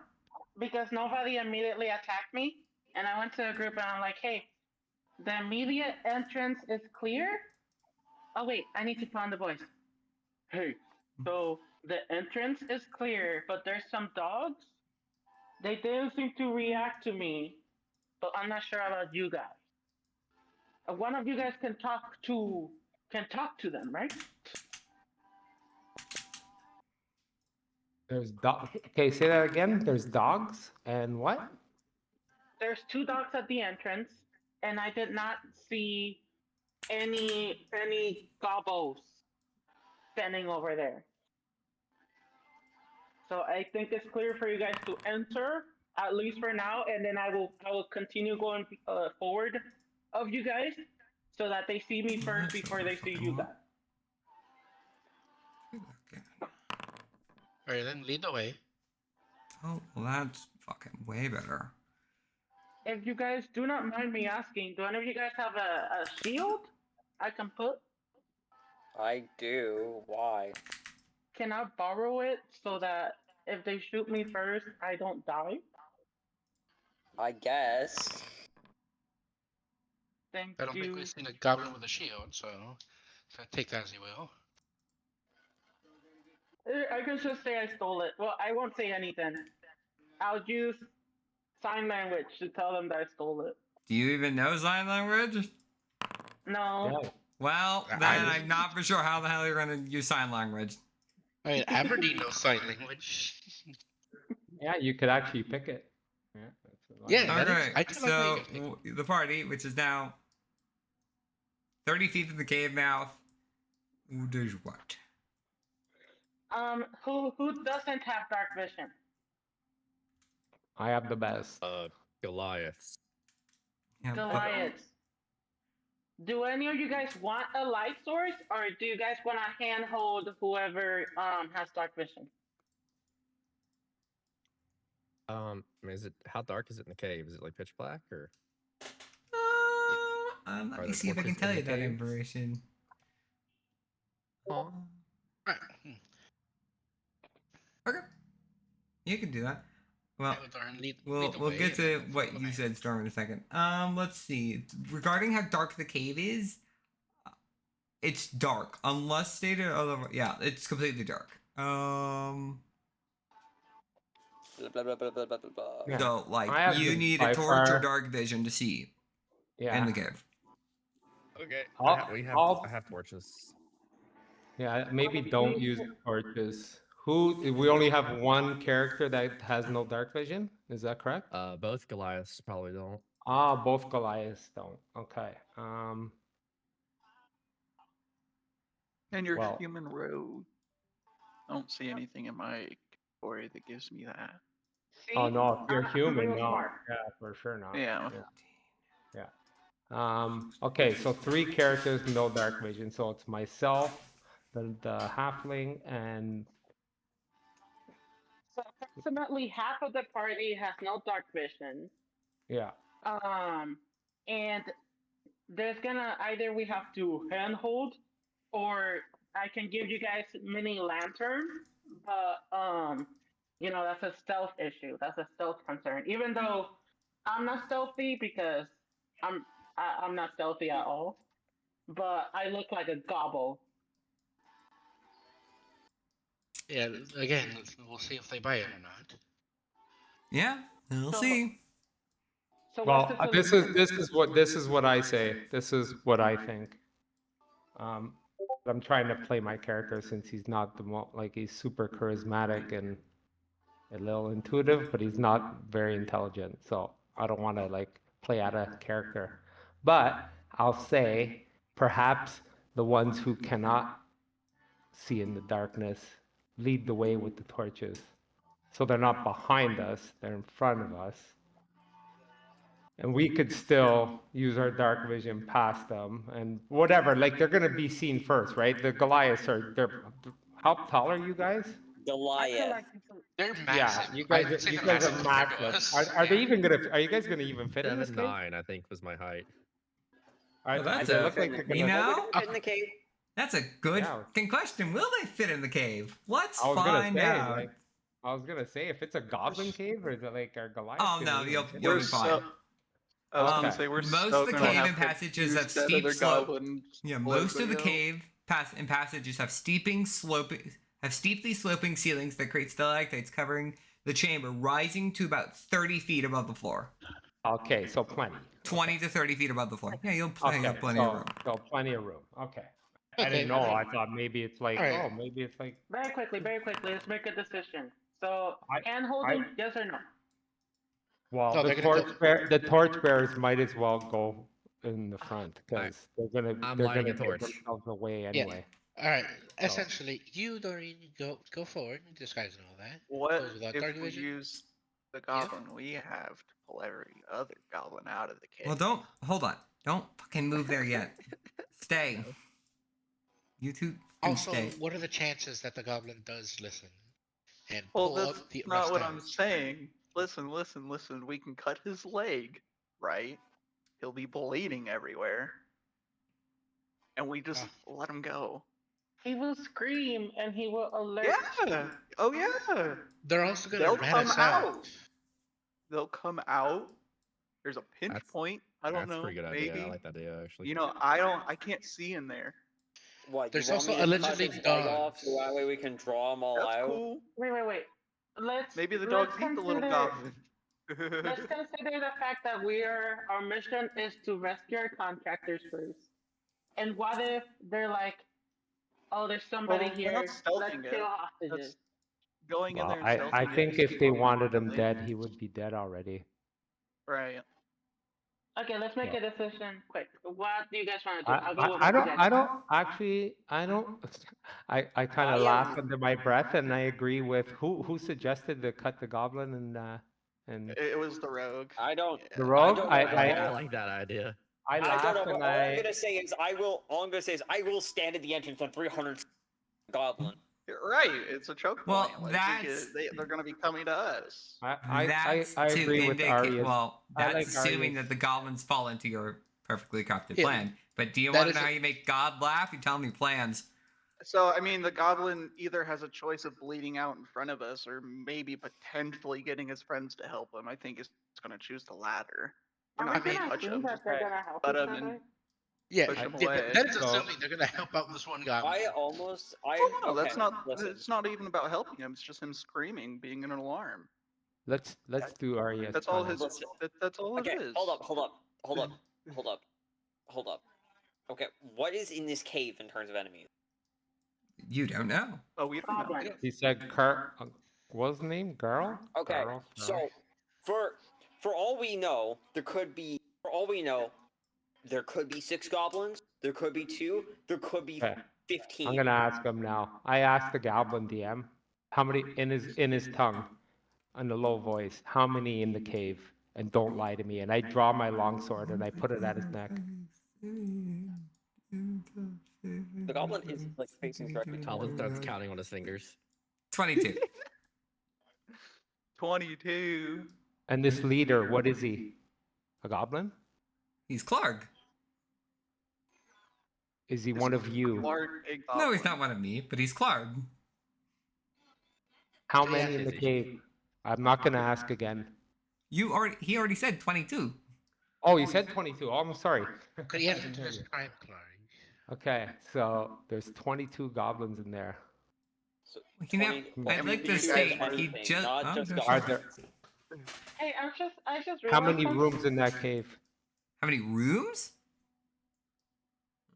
because nobody immediately attacked me, and I went to a group and I'm like, hey, the immediate entrance is clear. Oh wait, I need to put on the voice. Hey, so the entrance is clear, but there's some dogs. They didn't seem to react to me, but I'm not sure about you guys. One of you guys can talk to them, right? There's dog. Okay, say that again. There's dogs and what? There's 2 dogs at the entrance, and I did not see any gobos standing over there. So I think it's clear for you guys to enter, at least for now, and then I will continue going forward of you guys so that they see me first before they see you guys. Okay. Alright, then lead the way. Oh, well, that's fucking way better. If you guys do not mind me asking, do any of you guys have a shield I can put? I do. Why? Can I borrow it so that if they shoot me first, I don't die? I guess. Thank I don't you. think we've seen a goblin with a shield, so take that as you will. I can just say I stole it. Well, I won't say anything. I'll use sign language to tell them that I stole it. Do you even know sign language? No. Yeah. Well, then I'm not for sure how the hell you're going to use sign language. I mean, Aberdeen knows sign language. Yeah, you could actually pick it. Yeah. That's a lot. Yeah. that is- Okay, I do like how so you guys pick the party, which is now 30 feet from the cave mouth, who does what? Who doesn't have dark vision? I have the best. Goliaths. Yeah, but- Goliaths. Do any of you guys want a light source, or do you guys want to handhold whoever has dark vision? I mean, how dark is it in the cave? Is it like pitch black or? let Are me there see if I can torches tell in you the that cave? information. Oh. Right. Okay, you can do that. Well, Yeah, Darn, lead we'll the we'll way get and to then what follow you me. said, Storm, in a second. Let's see. Regarding how dark the cave is, it's dark unless stated otherwise. Yeah, it's completely dark. Blah, blah, blah, blah, blah, blah, blah. Yeah. So like I have you the need by a torch or far- dark vision to see Yeah. in the cave. Okay. I'll- I I'll- have torches. Yeah, maybe don't use torches. Who? We only have one character that has no dark vision. Is that correct? Both Goliaths probably don't. Ah, both Goliaths don't. Okay. And your Well- human rogue. I don't see anything in my category that gives me that. See? Oh no, if you're I'm human, real no. smart. Yeah, for sure not. Yeah. Okay, so 3 characters, no dark vision. So it's myself, the halfling, and So approximately half of the party has no dark vision. yeah. And there's gonna either we have to handhold, or I can give you guys mini lantern. But you know, that's a stealth issue. That's a stealth concern. Even though I'm not stealthy because I'm not stealthy at all. But I look like a gobble. Yeah, again, we'll see if they buy it or not. Yeah, we'll So- see. So Well, what's the this solution? is what I say. This is what I think. I'm trying to play my character since he's not like he's super charismatic and a little intuitive, but he's not very intelligent. So I don't want to like play out of character. But I'll say perhaps the ones who cannot see in the darkness lead the way with the torches. So they're not behind us, they're in front of us. And we could still use our dark vision past them and whatever, like they're gonna be seen first, right? The Goliaths how tall are you guys? I feel Goliath. like it's They're Yeah, massive. you I'd guys say you they're guys are massive compared to massive. us. Are they Yeah. even gonna are you guys gonna even fit in this cave? 7'9", I think was my height. Are, Well, that's does it a- look like they're you gonna know? Are they gonna fit in the cave? That's a good Yeah. fucking question. Will they fit in the cave? Let's I was gonna find say, out. like, I was gonna say if it's a goblin cave or is it like our Goliath? Oh, no, you'll be We're fine. so. I was gonna Okay. say we're Most so of the gonna cave have and to passages use have that steep other slope. goblin Yeah, to pull most of the everybody out. cave and passages have steeply sloping ceilings that create stalactites covering the chamber, rising to about 30 feet above the floor. Okay, so plenty. 20 to 30 feet above the floor. Yeah, you'll Okay, have plenty of room. so plenty of room. Okay. I Okay. didn't know. I thought maybe it's like, Alright. oh, maybe it's like. very quickly. Let's make a decision. So I- hand holding, yes or no? Well, No, the they're gonna the torch bearers might as well go in the front because I'm they're lighting gonna a torch. give themselves away anyway. All right. Essentially, you, Doreen, go forward. These guys know that. What Those without if dark we vision? use the goblin we have to pull every other goblin out of the cave? Well, hold on. Don't fucking move there yet. Stay. You two can Also, stay. what are the chances that the goblin does listen and Well, pull that's up the not rest what out? I'm saying. Listen. We can cut his leg, right? He'll be bleeding everywhere, and we just let him go. He will scream and he will alert. Yeah. Oh yeah. They're also gonna They'll rat come us out. They'll come out. There's a pinch That's- point. I don't That's a know. pretty good Maybe. idea. I like that idea actually. You know, I can't see in there. What? There's you want also me to cut allegedly his leg off dogs. so that way we can draw them all That's out? cool. Wait. Maybe the let's dogs eat the little consider- goblin. Let's consider the fact that our mission is to rescue our contractors first. And what if they're like, oh, there's somebody Well, we're here, not let's stealthing it. kill hostages. That's going in Well, there and stealthing I it think is if they too wanted him easily. dead, he would be dead already. Right. Okay, let's make a decision quick. What do you guys want to do? I, I'll go I, with I what you don't guys I want. don't actually I don't I kind I of am- laugh under my breath and I agree with who suggested to cut the goblin and It was the rogue. I don't. the Yeah. rogue. don't I know. I like that idea. I I don't know. laughed But and all I'm gonna say is all I'm gonna say is I will stand at the entrance on 300 goblin. Right. It's a choke Well, point. Like, that's- they're going to be coming to us. That's I to agree with indicate. Aria's. Well, I that's like assuming Aria's. that the goblins fall into your perfectly crafted Yeah, plan. But do you that want to is know a- how you make God laugh? You tell me plans. So, I mean, the goblin either has a choice of bleeding out in front of us or maybe potentially getting his friends to help him. I think he's going to choose the latter. We're Are we not going to gonna touch assume him. that Just they're gonna help cut each him other? and Yeah, push him yeah, away. that is So- assuming they're gonna help out this one goblin. I almost. Oh, no, that's okay, not. Listen. It's not even about helping him. It's just him screaming, being an alarm. Let's do Aria's. That's all plan. his. Listen. That's all Okay, it is. hold up. Okay, what is in this cave in terms of enemies? You don't know. Oh, we don't know. Goblin. He said Kurt. What was his name? Girl? Okay, Girl? so for all we know, there could be 6 goblins. There could be 2. There could be Okay. 15. I'm gonna ask him now. I asked the Goblin DM how many in his tongue, in a low voice, how many in the cave, and don't lie to me. And I draw my longsword and I put it at his neck. The goblin is like facing directly Goblin towards starts counting on his fingers. 22. 22. And this leader, what is he? A goblin? He's Clark. Is he Is one of you? Clark a No, he's goblin? not one of me, but he's Clark. How Yeah, many in the is he? cave? I'm not gonna ask again. He already said 22. Oh, you said 22. Oh, I'm sorry. Could he have to describe Clark? Okay, so there's 22 goblins in there. So, You know, 20 I'd like to you say guys he everything, just. not oh, just no, Are goblins. there? Hey, I just How realized many something. rooms in that cave? How many rooms?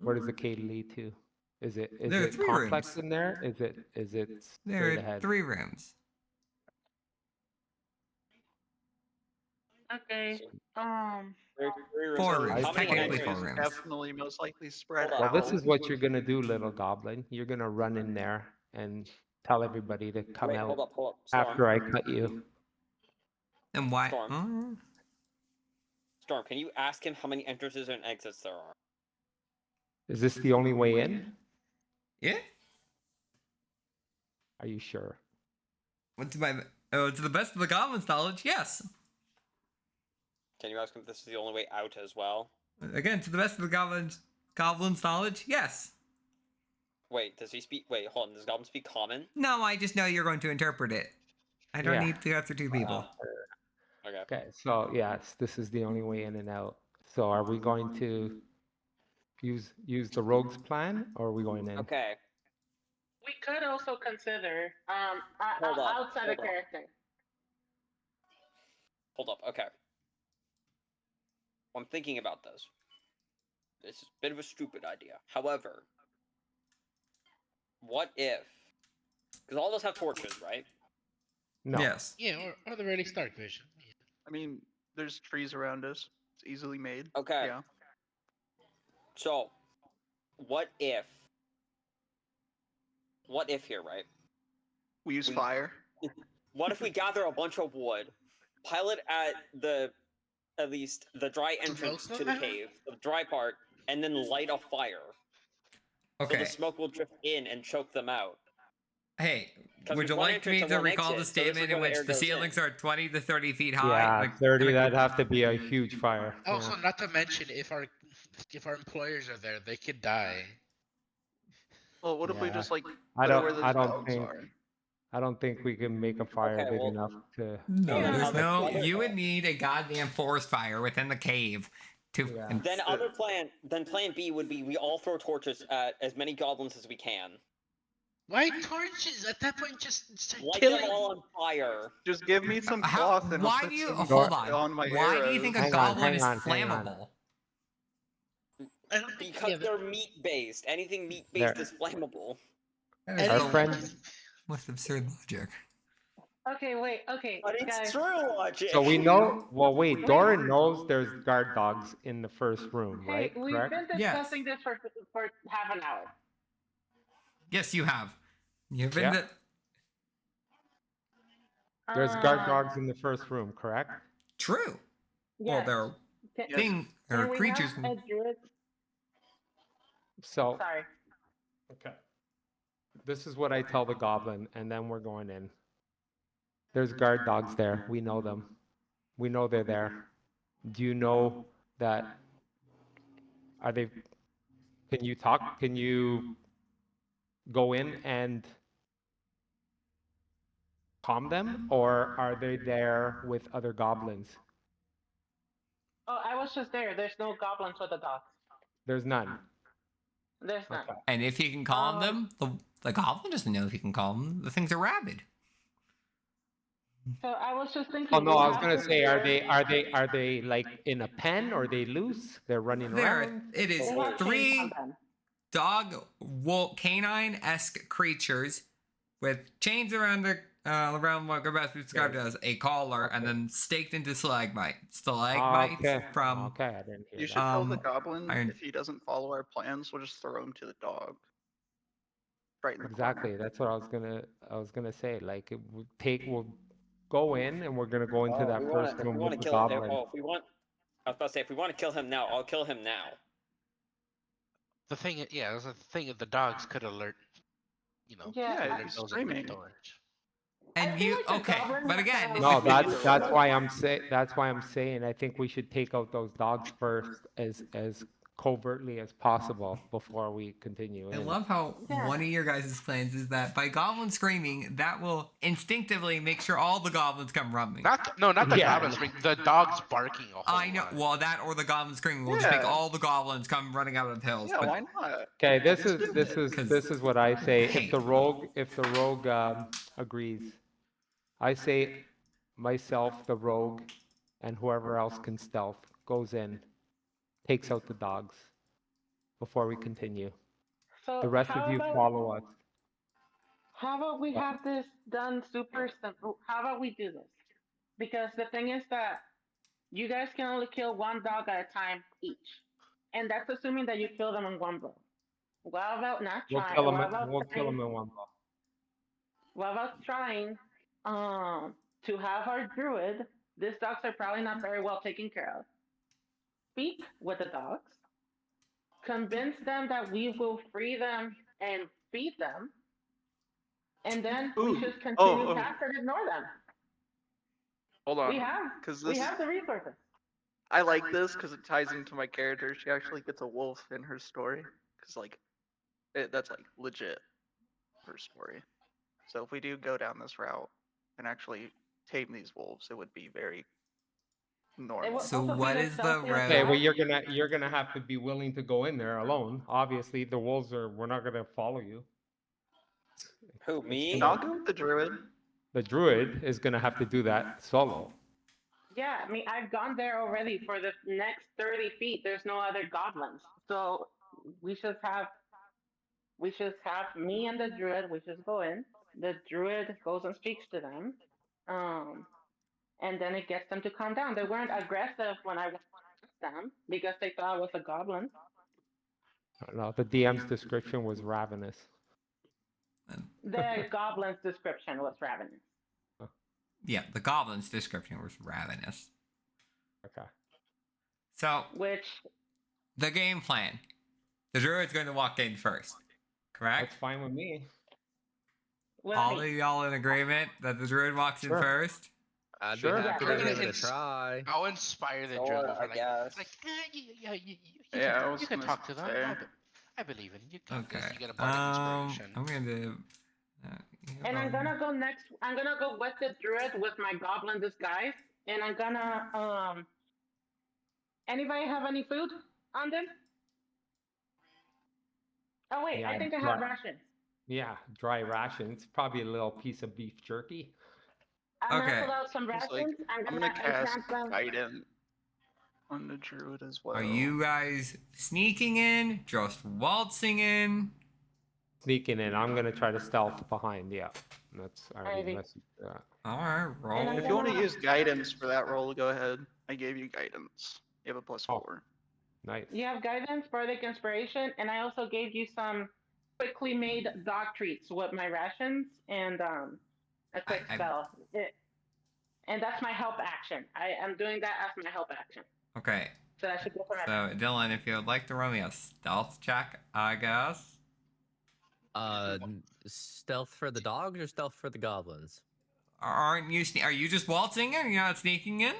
Where does the cave lead to? Is it There are 3 complex rooms. in there? Is it There straight are ahead? 3 rooms. Okay. There's 3 rooms. 4 So rooms. how many Technically entries? 4 rooms. Definitely, most likely spread Hold Well, on. out. this is what you're gonna do, little goblin. You're gonna run in there and tell everybody to come Wait, out hold up. Storm. after I cut you. And why? Storm. Storm, can you ask him how many entrances and exits there are? Is this the only way in? Yeah. Are you sure? To the best of the goblin's knowledge, yes. Can you ask him if this is the only way out as well? Again, to the best of the goblin's knowledge, yes. Wait, does he speak? Wait, hold on. Does Goblin speak common? No, I just know you're going to interpret it. I don't Yeah. need to answer 2 people. Okay. Okay, so yes, this is the only way in and out. So are we going to use the rogue's plan, or are we going in? Okay. We could also consider Hold on, outside hold of on. character. Hold up. Okay. I'm thinking about this. This is a bit of a stupid idea. However, what if? Because all of us have torches, right? No. Yes. Yeah, or the really stark vision. Yeah. I mean, there's trees around us. It's easily made. Okay. Yeah. So, what if? What if here, right? We use We- fire. What if we gather a bunch of wood, pile it at least the dry entrance to the cave, the dry part, and then light a fire. So Okay. the smoke will drift in and choke them out. Hey, 'Cause would there's you one like entrance me and to one recall exit, the so this is statement in where the which air the goes ceilings in. are 20 to 30 feet high? Yeah, Like, 30. kinda- That'd have to be a huge fire. Also, Yeah. not to mention if our employers are there, they could die. Well, what if we Yeah. just like I put it where don't. the I don't dogs think. are? I don't think we can make a fire Okay, big well- enough to. No, Yeah. there's no. Other- You would need a goddamn forest fire within the cave to. Yeah. Then plan B would be we all throw torches at as many goblins as we can. Why torches? At that point, just start Light killing. them all on fire. Just give me some How, cloth and I'll why put do you some hold on? on my Why do you arrows. think a Hang on, goblin hang is on, hang on. flammable? I don't think Because yeah, they're meat based. Anything meat There- based is flammable. That and is Our the then- friend- most absurd logic. Okay, wait. Okay, But it's guys. true logic. So we know. Well, wait. Doran knows there's guard dogs in the first room, Hey, right? we've Correct. been discussing this for half an hour. Yes, you have. You've been. Yeah. There's Uh, guard dogs in the first room, correct? True. Well, Yes. they're Can- thing can or we creatures. have a druid? So Sorry. okay. This is what I tell the goblin, and then we're going in. There's guard dogs there. We know them. We know they're there. Do you know that? Are they? Can you talk? Can you go in and calm them, or are they there with other goblins? Oh, I was just there. There's no goblins with the dogs. There's none. There's none. Okay. And if you can calm them, the goblin doesn't know if you can calm them. The things are rabid. So I was just thinking. Oh no, we I was have gonna to say, clear- are they like in a pen, or are they loose? They're running There, around. it is We have chains 3. on them. dog, wolf, canine-esque creatures with chains around their around what we're about to describe as a collar, and then staked into stalagmites Okay. from Okay, I didn't hear You that. should tell the Um, goblin iron- if he doesn't follow our plans, we'll just throw him to the dog. Right in the Exactly. corner. That's what I was gonna say. Like we'll go in and we're gonna go into that first If room we with want to the kill him, goblin. if we want, I was about to say, if we want to kill him now, I'll kill him now. The thing, yeah, the thing. The dogs could alert. You know, Yeah, Yeah, alert he's those in the screaming. doors. and I feel you like the okay, goblin but has again, to if No, you- that's why I'm saying I think we should take out those dogs first as covertly as possible before we continue I in. love how Yeah. one of your guys' plans is that by goblin screaming, that will instinctively make sure all the goblins come running. Not the Yeah. goblins. The dogs barking a whole I know. lot. Well, that or the goblin screaming will just make Yeah. all the goblins come running out of the hills. Yeah, but why not? Okay, this Let's is do it. what I say. Hey. If the rogue agrees, I say myself, the rogue, and whoever else can stealth goes in, takes out the dogs before we continue. So The rest how of you about, follow us. How about we have this done super simple? How about we do this? Because the thing is that you guys can only kill one dog at a time each, and that's assuming that you kill them in one blow. What about not We'll trying? kill them. What about We'll kill trying? them in one blow. What about trying to have our druid? These dogs are probably not very well taken care of. Speak with the dogs, convince them that we will free them and feed them, and then we Ooh. just continue Oh. past and ignore them. Hold on. We have Because we this have the resources. I like this because it ties into my character. She actually gets a wolf in her story. Because, like, that's, like, legit her story. So if we do go down this route and actually tame these wolves, it would be very normal. will- So also what be the is the stealthiest route? Okay, well dog. you're gonna have to be willing to go in there alone. Obviously, the wolves we're not gonna follow you. Who, me? And I'll go with the druid. The druid is gonna have to do that solo. Yeah, I mean, I've gone there already. For the next 30 feet, there's no other goblins. So we should have me and the druid. We just go in. The druid goes and speaks to them, and then it gets them to calm down. They weren't aggressive when I went with them because they thought I was a goblin. No, the DM's description was ravenous. The goblin's description was ravenous. Yeah, the goblin's description was ravenous. Okay. So Which the game plan: the druid's going to walk in first, correct? That's fine with me. with All me. of y'all in agreement that the druid walks in Sure. first? I'd Sure. be happy We're to gonna give it a ins- try. I'll inspire the Sure, druid. I guess. You Yeah, I can, was you can gonna talk to them. say. I believe in you. Got this. Okay. You got a bardic inspiration. I'm going to. And I'm gonna go next. I'm gonna go with the druid with my goblin disguise, and I'm gonna Anybody have any food on them? Oh wait, Yeah, I think I have right. rations. Yeah, dry rations. Probably a little piece of beef jerky. I'm Okay. gonna pull out some It's rations. like, I'm I'm gonna gonna cast enchant them. guidance on the druid as well. Are you guys sneaking in? Just waltzing in? Sneaking in. I'm gonna try to stealth behind. Yeah, that's already Alrighty. messaged. All right, And roll. I'm If you want to gonna- use guidance for that roll, go ahead. I gave you guidance. You have a +4. Nice. You have guidance, bardic inspiration, and I also gave you some quickly made dog treats with my rations and a quick I- spell. And that's my help action. I am doing that as my help action. Okay. So I should go for So, Dylan, if you would like to roll me a stealth check, I guess. Stealth for the dogs or stealth for the goblins? Aren't you? Are you just waltzing in? You're not sneaking in?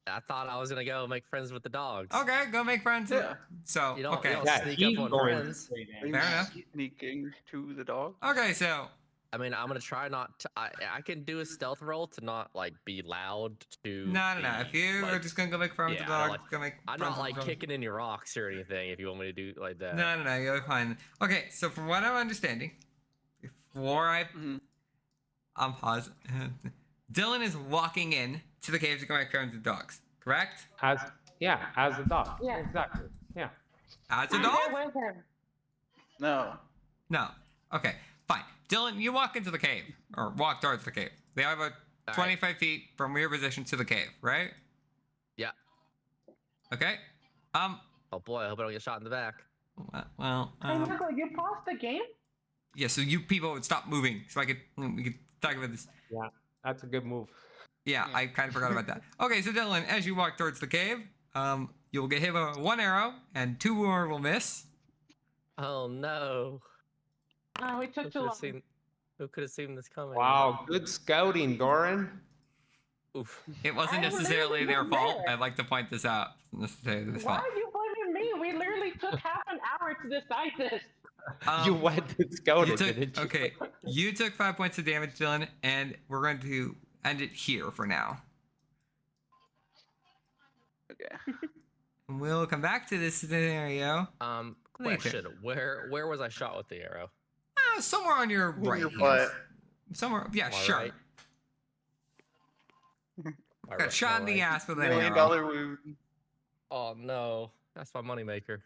I thought I was gonna go make friends with the dogs. Okay, go make friends. Yeah. So, You don't- okay. you don't Yeah, sneak he's up on going friends. straight Are in. you Fair enough. sneaking to the dog? Okay, so I mean, I'm gonna try not to. I can do a stealth roll to not like be loud to. no. be, If you are like- just gonna go make friends with yeah, the I don't dog, like- go make. I'm friends not with like the dog. kicking in your rocks or anything. If you want me to do like that. No, you're fine. Okay, so from what I'm understanding, before Mhm. I'm pause. Dylan is walking in to the caves to go make friends with dogs, correct? As a dog. Yeah. Exactly. Yeah. As a I'm dog? there with him. No. No. Okay, fine. Dylan, you walk into the cave, or walk towards the cave. They have about 25 feet from your position to the cave, right? Yeah. Okay. Oh boy, I hope I don't get shot in the back. Well. Hey, Michael, you paused the game? Yeah. So you people would stop moving, so we could talk about this. Yeah, that's a good move. Yeah, I kind of forgot about that. Okay, so Dylan, as you walk towards the cave, you'll get hit with 1 arrow, and 2 more will miss. Oh no. No, we took too long. Who could have seen this coming? Wow, good scouting, Doran. Oof. It wasn't I was necessarily literally their not fault. there. I'd like to point this out. It's not necessarily their Why fault. are you blaming me? We literally took half an hour to decide this. You went and scouted, you took, didn't you? okay, you took 5 points of damage, Dylan, and we're going to end it here for now. Okay. And we'll come back to this scenario. Question. Where was I shot with the arrow? Somewhere on your right. Your hand. butt. Somewhere, yeah, My sure. right? My Got shot in the right. ass with an $1 million arrow. wound. Oh no, that's my moneymaker.